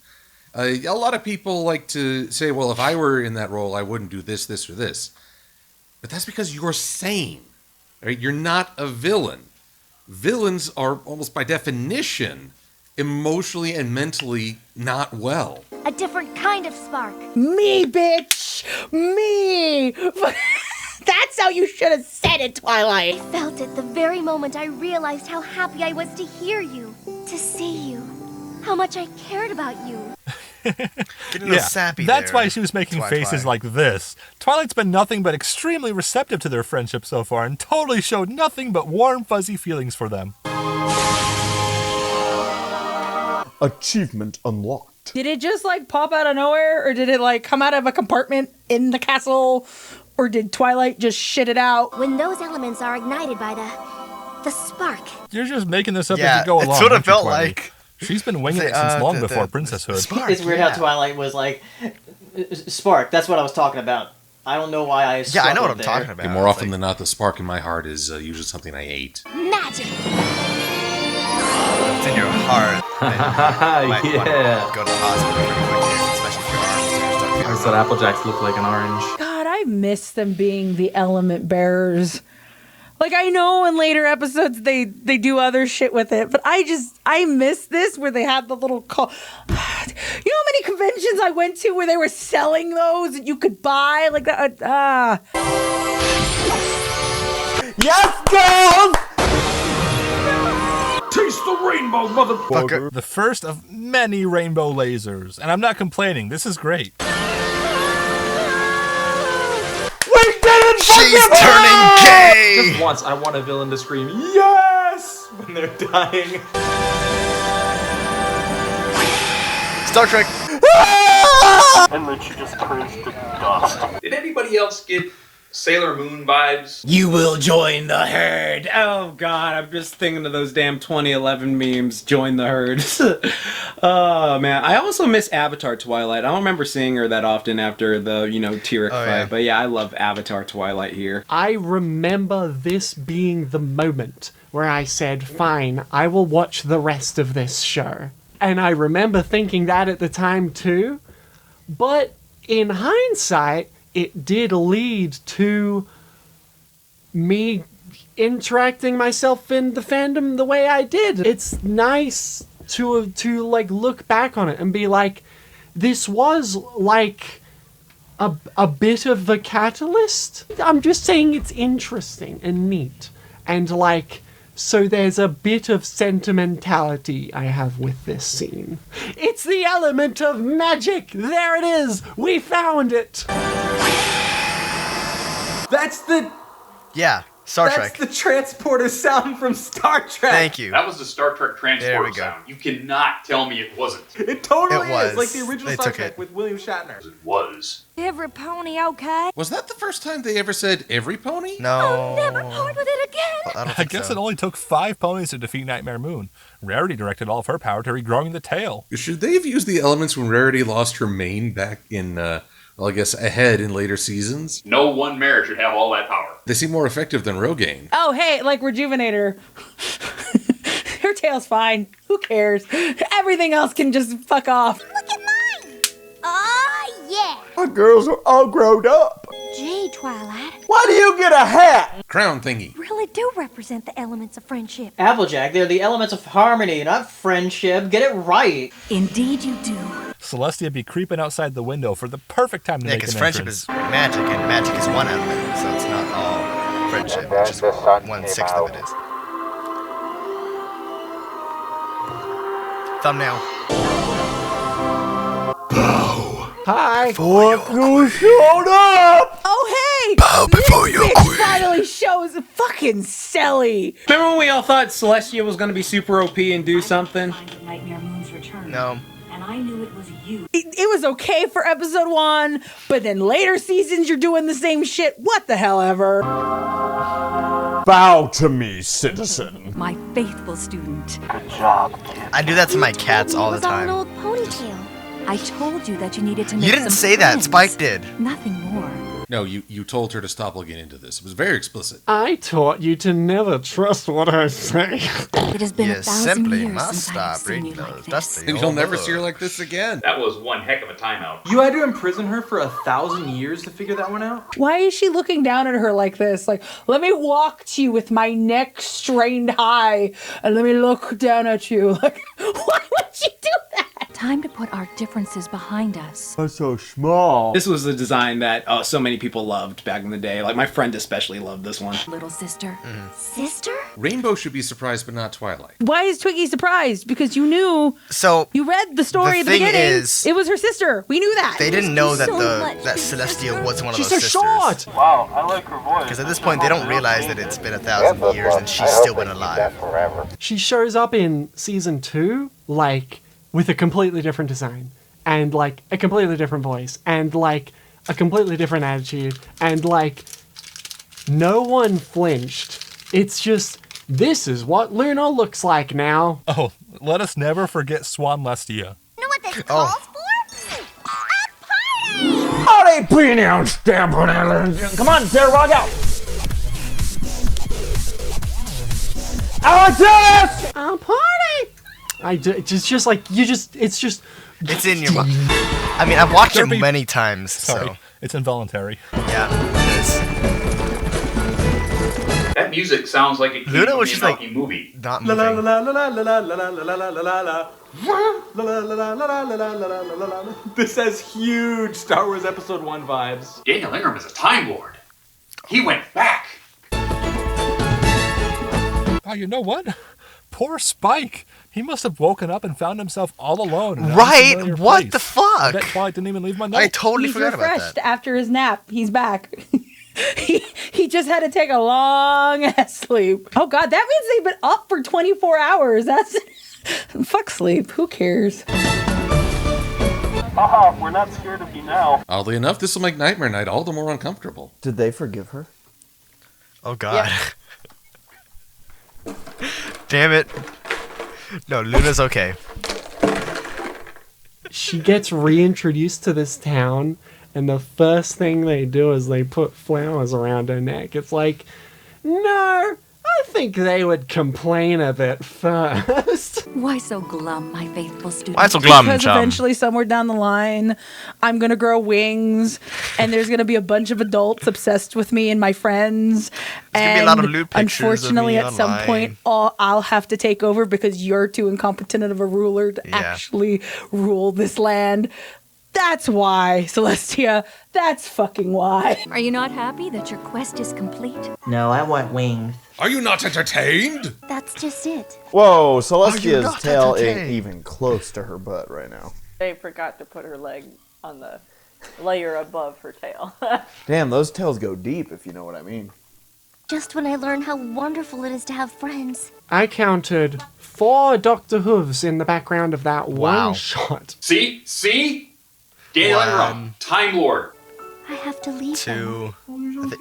A lot of people like to say, well, if I were in that role, I wouldn't do this, this, or this. But that's because you're sane. Right? You're not a villain. Villains are, almost by definition, emotionally and mentally not well. A different kind of spark. Me, bitch! Me! That's how you should have said it, Twilight! I felt it the very moment I realized how happy I was to hear you, to see you, how much I cared about you. Getting a little sappy that's there. why she was making faces like this. Twilight's been nothing but extremely receptive to their friendship so far and totally showed nothing but warm, fuzzy feelings for them. Achievement unlocked. Did it just like pop out of nowhere, or did it like come out of a compartment in the castle, or did Twilight just shit it out? When those elements are ignited by the spark. You're just making this up as you go along. It sort of aren't you, felt Twilight? like... She's been winging it since long before princesshood. It's weird how Twilight was like, spark, that's what I was talking about. I don't know why I I know what I'm there. talking about. More often than not, the spark in my heart is usually something I ate. Magic. It's in your heart. Might Yeah. go to the hospital pretty quickly, especially if your arms are I said Apple Jacks look like an orange. God, I miss them being the element bearers. Like, I know in later episodes they do other shit with it, but I miss this where they had the little call. You know how many conventions I went to where they were selling those that you could buy? Like that. Yes, girls! Taste the rainbow, motherfucker! The first of many rainbow lasers. And I'm not complaining. This is great. She's turning gay! Just once, I want a villain to scream, yes! When they're dying. Star Trek! And then she just turns to dust. Did anybody else get Sailor Moon vibes? You will join the herd. Oh god, I'm just thinking of those damn 2011 memes. Join the herd. Oh man, I also miss Avatar Twilight. I don't remember seeing her that often after the Tyrek fight. yeah. But yeah, I love Avatar Twilight here. I remember this being the moment where I said, fine, I will watch the rest of this show. And I remember thinking that at the time too. But in hindsight, it did lead to me interacting myself in the fandom the way I did. It's nice to like look back on it and be like, this was like a bit of the catalyst. I'm just saying it's interesting and neat. And like, so there's a bit of sentimentality I have with this scene. It's the element of magic! There it is! We found it! That's the Yeah, Star Trek. That's the transporter sound from Star Trek. Thank you. That was the Star Trek There we transporter go. sound. You cannot tell me it wasn't. It totally It was. is, like the original They Star took Trek it. with William Shatner. It was. Every pony, okay? Was that the first time they ever said every pony? No. Never part with it again. I guess it only took 5 ponies to defeat Nightmare Moon. Rarity directed all of her power to regrowing the tail. Should they have used the elements when Rarity lost her mane back in, well, I guess ahead in later seasons? No one mare should have all that power. They seem more effective than Rogaine. Oh, hey, like Rejuvenator. Her tail's fine. Who cares? Everything else can just fuck off. Look at mine. Oh, yeah. Our girls are all grown up. Gee, Twilight. Why do you get a hat? Crown thingy. Really do represent the elements of friendship. Applejack, they're the elements of harmony, not friendship. Get it right. Indeed you do. Celestia be creeping outside the window for the perfect time to Yeah, make because an friendship entrance. is magic, and magic is one element, so it's not all friendship, which is 1/6 of it is. Thumbnail. Hi. Fuck, who showed up? Oh, hey! Bow before your Bitch queen. finally shows fucking Sally. Remember when we all thought Celestia was going to be super OP and do something? Nightmare Moon's return. No. And I knew it was you. It was okay for episode 1, but then later seasons you're doing the same shit. What the hell ever? Bow to me, citizen. My faithful student. Good job, kid. I do that to my cats all the It was all an time. old ponytail. I told you that you needed to make You didn't some say that. friends. Spike did. Nothing more. No, you told her to stop looking into this. It was very explicit. I taught you to never trust what I say. It has been You 1,000 simply years must since I have stop seen reading you like those this. dusty And old you'll never books. see her like this again. That was one heck of a timeout. You had to imprison her for 1,000 years to figure that one out? Why is she looking down at her like this? Like, let me walk to you with my neck strained high and let me look down at you. Like, why would she do that? Time to put our differences behind us. I'm so small. This was the design that so many people loved back in the day. Like my friend especially loved this one. Little sister. Sister? Rainbow should be surprised, but not Twilight. Why is Twiggy surprised? Because you knew, So you read the story at the thing beginning. is, It was her sister. We knew that. they didn't know that so much that big Celestia wasn't one of She's those so sisters. short. Wow, I like her voice. Because at this point, they don't realize that it's been 1,000 years and she's still been alive. Forever. She shows up in season 2, like, with a completely different design, and, like, a completely different voice, and, like, a completely different attitude, and, like, no one flinched. It's just, this is what Luna looks like now. Oh, let us never forget Swan Lestia. You know what this Oh. calls for? A party! Party pronouns, damn pronouns. Come on, Sarah, rock out. Alexis! A party! It's just like, It's in your mind. I mean, I've watched it many times, Sorry, so it's involuntary. yeah, it is. That music sounds like it came Luna from was the just like Anarchy movie. not La la moving. la la la la la la la la la la la la. La la la la la la la la la la la la. This has huge Star Wars Episode 1 vibes. Daniel Ingram is a Time Lord. He went back. Oh, you know what? Poor Spike. He must have woken up and found himself all alone. in an Right? unfamiliar What place. the fuck? I bet Twilight didn't even leave my note. I totally He's forgot about refreshed that. after his nap. He's back. he just had to take a long ass sleep. Oh god, that means they've been up for 24 hours. That's fuck sleep. Who cares? Haha, we're not scared of you now. Oddly enough, this will make Nightmare Night all the more uncomfortable. Did they forgive her? Oh god. Damn it. No, Luna's okay. She gets reintroduced to this town, and the first thing they do is they put flowers around her neck. It's like, no, I think they would complain a bit first. Why so glum, my faithful student? Why so glum, Because chum? eventually, somewhere down the line, I'm gonna grow wings, and there's gonna be a bunch of adults obsessed with me and my friends. There's and gonna be a lot of lewd pictures of unfortunately, me at some online. point, I'll have to take over because you're too incompetent of a ruler to Yeah. actually rule this land. That's why, Celestia. That's fucking why. Are you not happy that your quest is complete? No, I want wings. Are you not entertained? That's just it. Whoa, you Celestia's not tail ain't entertained? even close to her butt right now. They forgot to put her leg on the layer above her tail. Damn, those tails go deep, if you know what I mean. Just when I learn how wonderful it is to have friends. I counted 4 Doctor Hooves in the background of that one shot. See? Daniel Wrong. Time Lord. I have to leave. 2.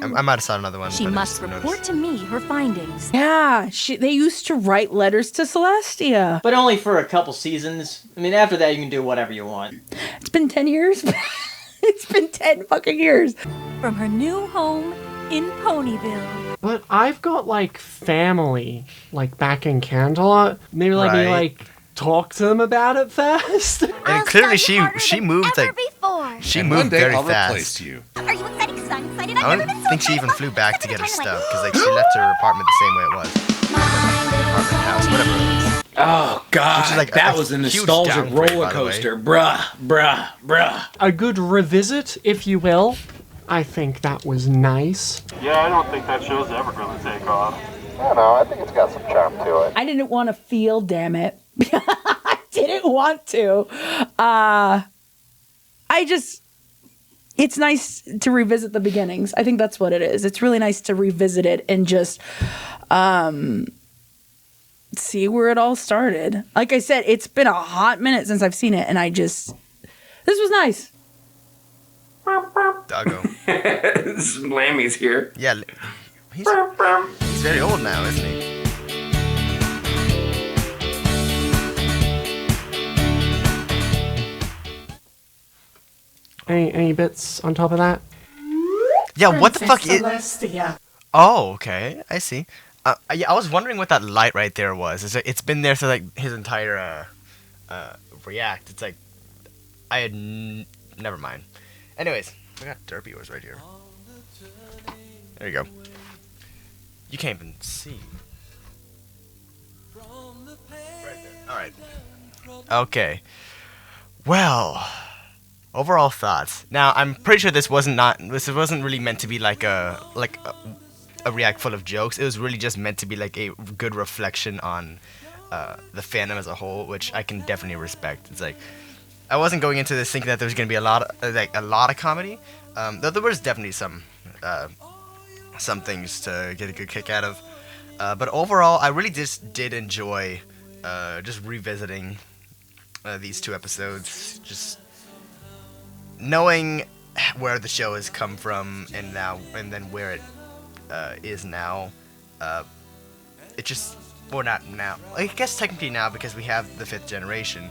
I might have saw another one. She must report to me her findings. Yeah, they used to write letters to Celestia. But only for a couple seasons. I mean, after that, you can do whatever you want. It's been 10 years. It's been 10 fucking years. From her new home in Ponyville. But I've got, like, family, like, back in Canterlot. Maybe let me, like, talk to them about it first. And clearly she moved, like, she moved very fast. Replace you. Are you excited? Because I'm excited. I don't think she even flew back to get her stuff, because, like, she left her apartment the same way it was. Apartment, house, whatever it was. Oh, God. Which is, like, that a was a huge nostalgic downgrade, roller by the way. coaster. Bruh. A good revisit, if you will. I think that was nice. Yeah, I don't think that show's ever going to take off. I don't know, I think it's got some charm to it. I didn't want to feel, damn it. I didn't want to. It's nice to revisit the beginnings. I think that's what it is. It's really nice to revisit it and just see where it all started. Like I said, it's been a hot minute since I've seen it, and this was nice. Doggo. Lammy's here. Yeah, he's very old now, isn't he? Any bits on top of that? Yeah, what the fuck is... Celestia. Oh, okay, I see. Yeah, I was wondering what that light right there was. It's been there for, like, his entire react. It's like, I had never mind. Anyways, I got derpy yours right here. There you go. You can't even see. Right there. All right. Okay. Well, overall thoughts. Now, I'm pretty sure this wasn't really meant to be like a react full of jokes. It was really just meant to be like a good reflection on the fandom as a whole, which I can definitely respect. It's like I wasn't going into this thinking that there was gonna be a lot of comedy. Though there was definitely some things to get a good kick out of. But overall, I really just did enjoy just revisiting these 2 episodes, just knowing where the show has come from and then where it is now. It just, well, not now. I guess technically now because we have the 5th generation.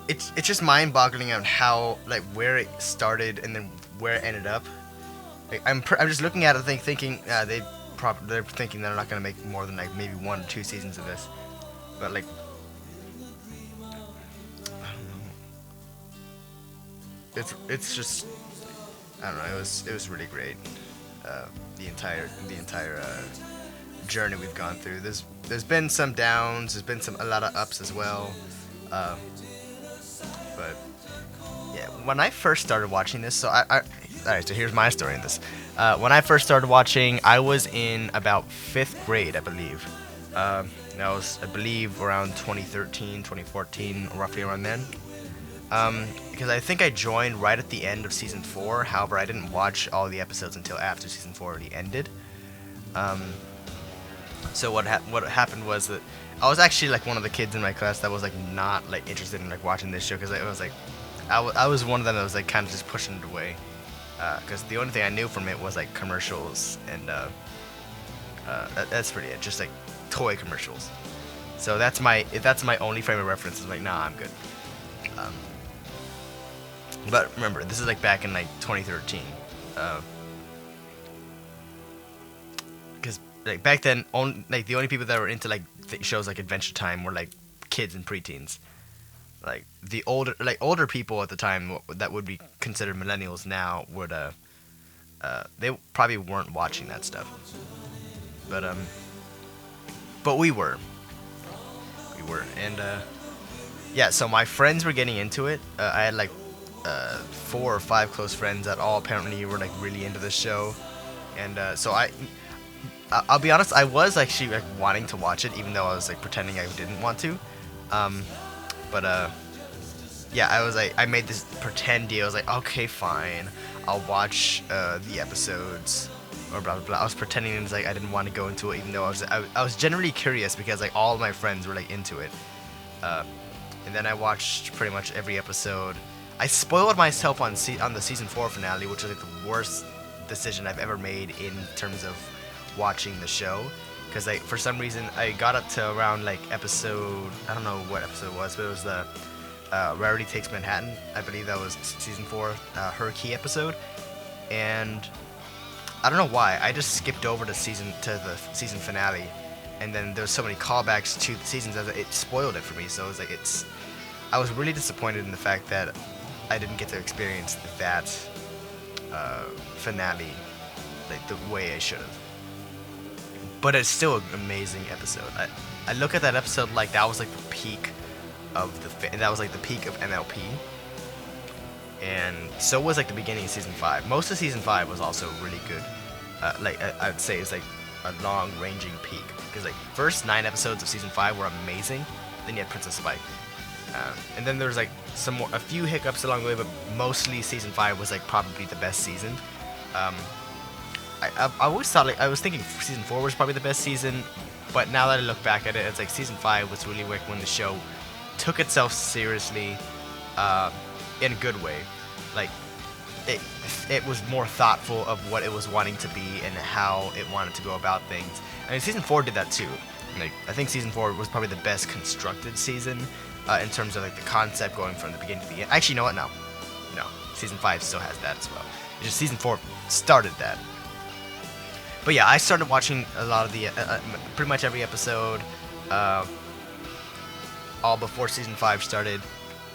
It's just mind-boggling on how, like, where it started and then where it ended up. Like, I'm just looking at it thinking they're thinking they're not gonna make more than like maybe 1 or 2 seasons of this, but like I don't know. It's just I don't know. It was really great. The entire journey we've gone through. There's been some downs. There's been a lot of ups as well. But yeah, when I first started watching this, so alright, so here's my story in this. When I first started watching, I was in about 5th grade, I believe. That was, I believe, around 2013, 2014, roughly around then. Because I think I joined right at the end of season 4. However, I didn't watch all the episodes until after season 4 already ended. So what happened was that I was actually like one of the kids in my class that was like not like interested in like watching this show, because it was like I was one of them that was like kind of just pushing it away, because the only thing I knew from it was like commercials, and that's pretty it, just like toy commercials. So that's my only frame of reference. Is like, nah, I'm good. But remember, this is like back in like 2013. Because like back then, the only people that were into like shows like Adventure Time were like kids and preteens. Like the older people at the time that would be considered millennials now would they probably weren't watching that stuff. But we were, and yeah. So my friends were getting into it. I had like 4 or 5 close friends that all apparently were like really into this show, and so I'll be honest, I was actually like wanting to watch it, even though I was like pretending I didn't want to. But yeah, I was like, I made this pretend deal. I was like, okay, fine, I'll watch the episodes or blah blah blah. I was pretending it was like I didn't want to go into it, even though I was generally curious because like all my friends were like into it. And then I watched pretty much every episode. I spoiled myself on the season 4 finale, which was like the worst decision I've ever made in terms of watching the show. Because like for some reason I got up to around like episode, I don't know what episode it was, but it was the Rarity Takes Manhattan. I believe that was season 4, her key episode. And I don't know why, I just skipped over the season finale. And then there's so many callbacks to the seasons that it spoiled it for me. So it was like I was really disappointed in the fact that I didn't get to experience that finale like the way I should have. But it's still an amazing episode. I look at that episode like that was like the peak of that was like the peak of MLP. And so was like the beginning of season 5. Most of season 5 was also really good. I'd say it's like a long-ranging peak because like first 9 episodes of season 5 were amazing. Then you had Princess Spike, and then there was like a few hiccups along the way, but mostly season 5 was like probably the best season. I always thought like I was thinking season 4 was probably the best season, but now that I look back at it, it's like season 5 was really like when the show took itself seriously, in a good way. Like it was more thoughtful of what it was wanting to be and how it wanted to go about things. I mean, season 4 did that too. Like I think season 4 was probably the best constructed season in terms of like the concept going from the beginning to the end. Actually, you know what? No, season 5 still has that as well. It's just season 4 started that. But yeah, I started watching a lot of the, pretty much every episode, all before season 5 started,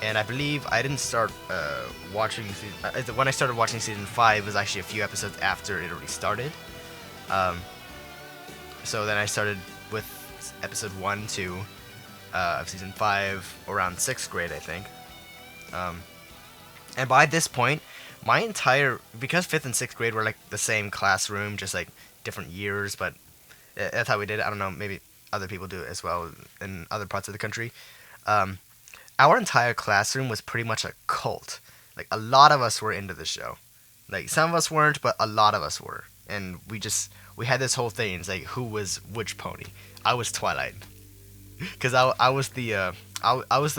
and I believe I didn't start watching, when I started watching season 5 was actually a few episodes after it already started. So then I started with episode 1, 2 of season 5 around 6th grade, I think. And by this point, because 5th and 6th grade were like the same classroom, just like different years, but that's how we did it. I don't know, maybe other people do it as well in other parts of the country. Our entire classroom was pretty much a cult. Like a lot of us were into the show. Like some of us weren't, but a lot of us were. And we had this whole thing. It's like who was which pony. I was Twilight, because I was the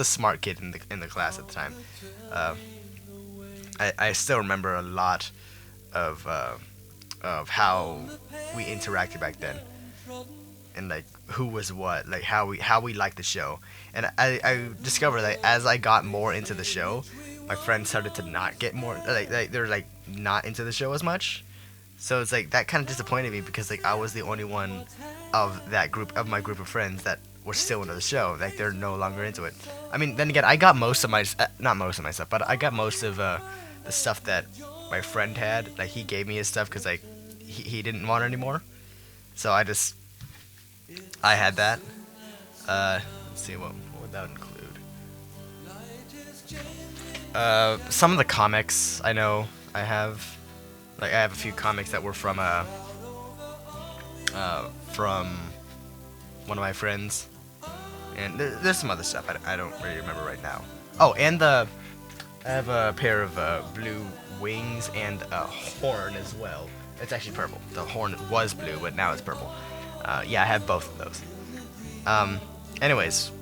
smart kid in the class at the time. I still remember a lot of how we interacted back then, and like who was what, like how we liked the show. And I discovered that as I got more into the show, my friends started to not get more like they're like not into the show as much. So it's like that kind of disappointed me because like I was the only one of my group of friends that were still into the show. Like they're no longer into it. I mean, then again, I got most of my not most of my stuff, but I got most of the stuff that my friend had. Like he gave me his stuff because like he didn't want it anymore. So I had that. Let's see, what would that include? Some of the comics I know I have. Like I have a few comics that were from one of my friends, and there's some other stuff I don't really remember right now. Oh, and I have a pair of blue wings and a horn as well. It's actually purple. The horn was blue, but now it's purple. Yeah, I have both of those. Anyways,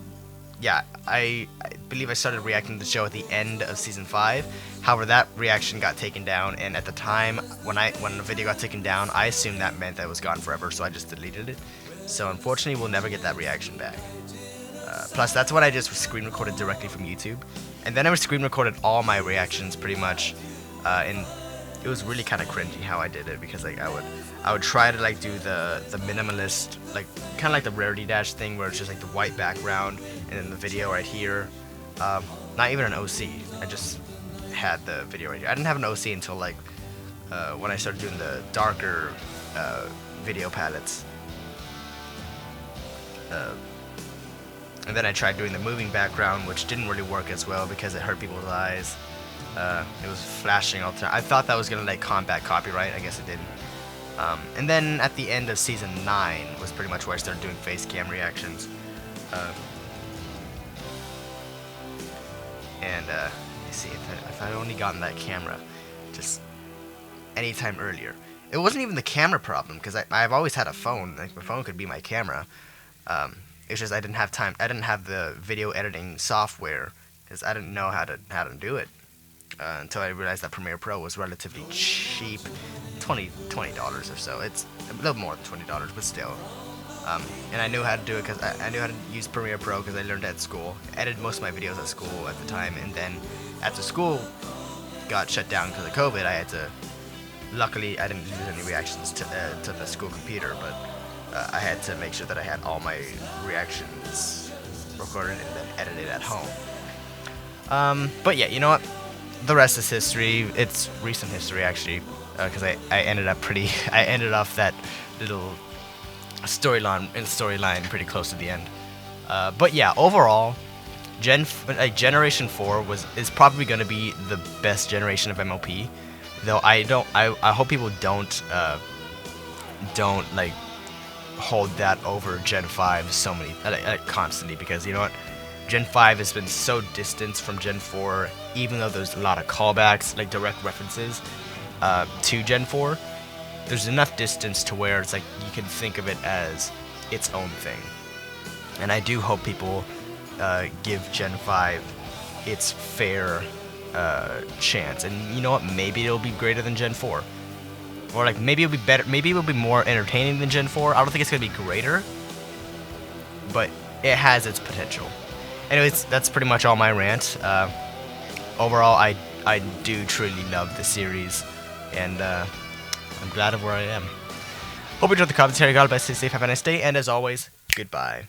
yeah, I believe I started reacting to the show at the end of season 5. However, that reaction got taken down, and at the time when the video got taken down, I assumed that meant that it was gone forever, so I just deleted it. So unfortunately, we'll never get that reaction back. Plus, that's what I just screen recorded directly from YouTube, and then I screen recorded all my reactions pretty much, and it was really kind of cringy how I did it because like I would try to like do the minimalist, like kind of like the Rarity Dash thing where it's just like the white background and then the video right here. Not even an OC. I just had the video right here. I didn't have an OC until like when I started doing the darker video palettes. And then I tried doing the moving background, which didn't really work as well because it hurt people's eyes. It was flashing all the time. I thought that was gonna like combat copyright. I guess it didn't. And then at the end of season 9 was pretty much where I started doing face cam reactions. And you see, if I'd only gotten that camera, just anytime earlier. It wasn't even the camera problem, because I've always had a phone. Like, my phone could be my camera. It's just I didn't have time. I didn't have the video editing software, because I didn't know how to do it until I realized that Premiere Pro was relatively cheap, $20 or so. It's a little more than $20, but still. And I knew how to do it because I knew how to use Premiere Pro because I learned it at school. I edited most of my videos at school at the time, and then after school got shut down because of COVID, I had to. Luckily, I didn't use any reactions to the school computer, but I had to make sure that I had all my reactions recorded and then edited at home. But yeah, you know what? The rest is history. It's recent history, actually, because I ended off that little storyline pretty close to the end. But yeah, overall, Generation 4 is probably going to be the best generation of MLP. Though I hope people don't like hold that over Gen 5 so many constantly, because you know what, Gen 5 has been so distant from Gen 4, even though there's a lot of callbacks, like direct references to Gen 4. There's enough distance to where it's like you can think of it as its own thing, and I do hope people give Gen 5 its fair chance. And you know what, maybe it'll be greater than Gen 4, or like maybe it'll be better, maybe it'll be more entertaining than Gen 4. I don't think it's gonna be greater, but it has its potential. Anyways, that's pretty much all my rant. Overall, I do truly love the series, and I'm glad of where I am. Hope you enjoyed the commentary. God bless, stay safe, have a nice day, and as always, goodbye.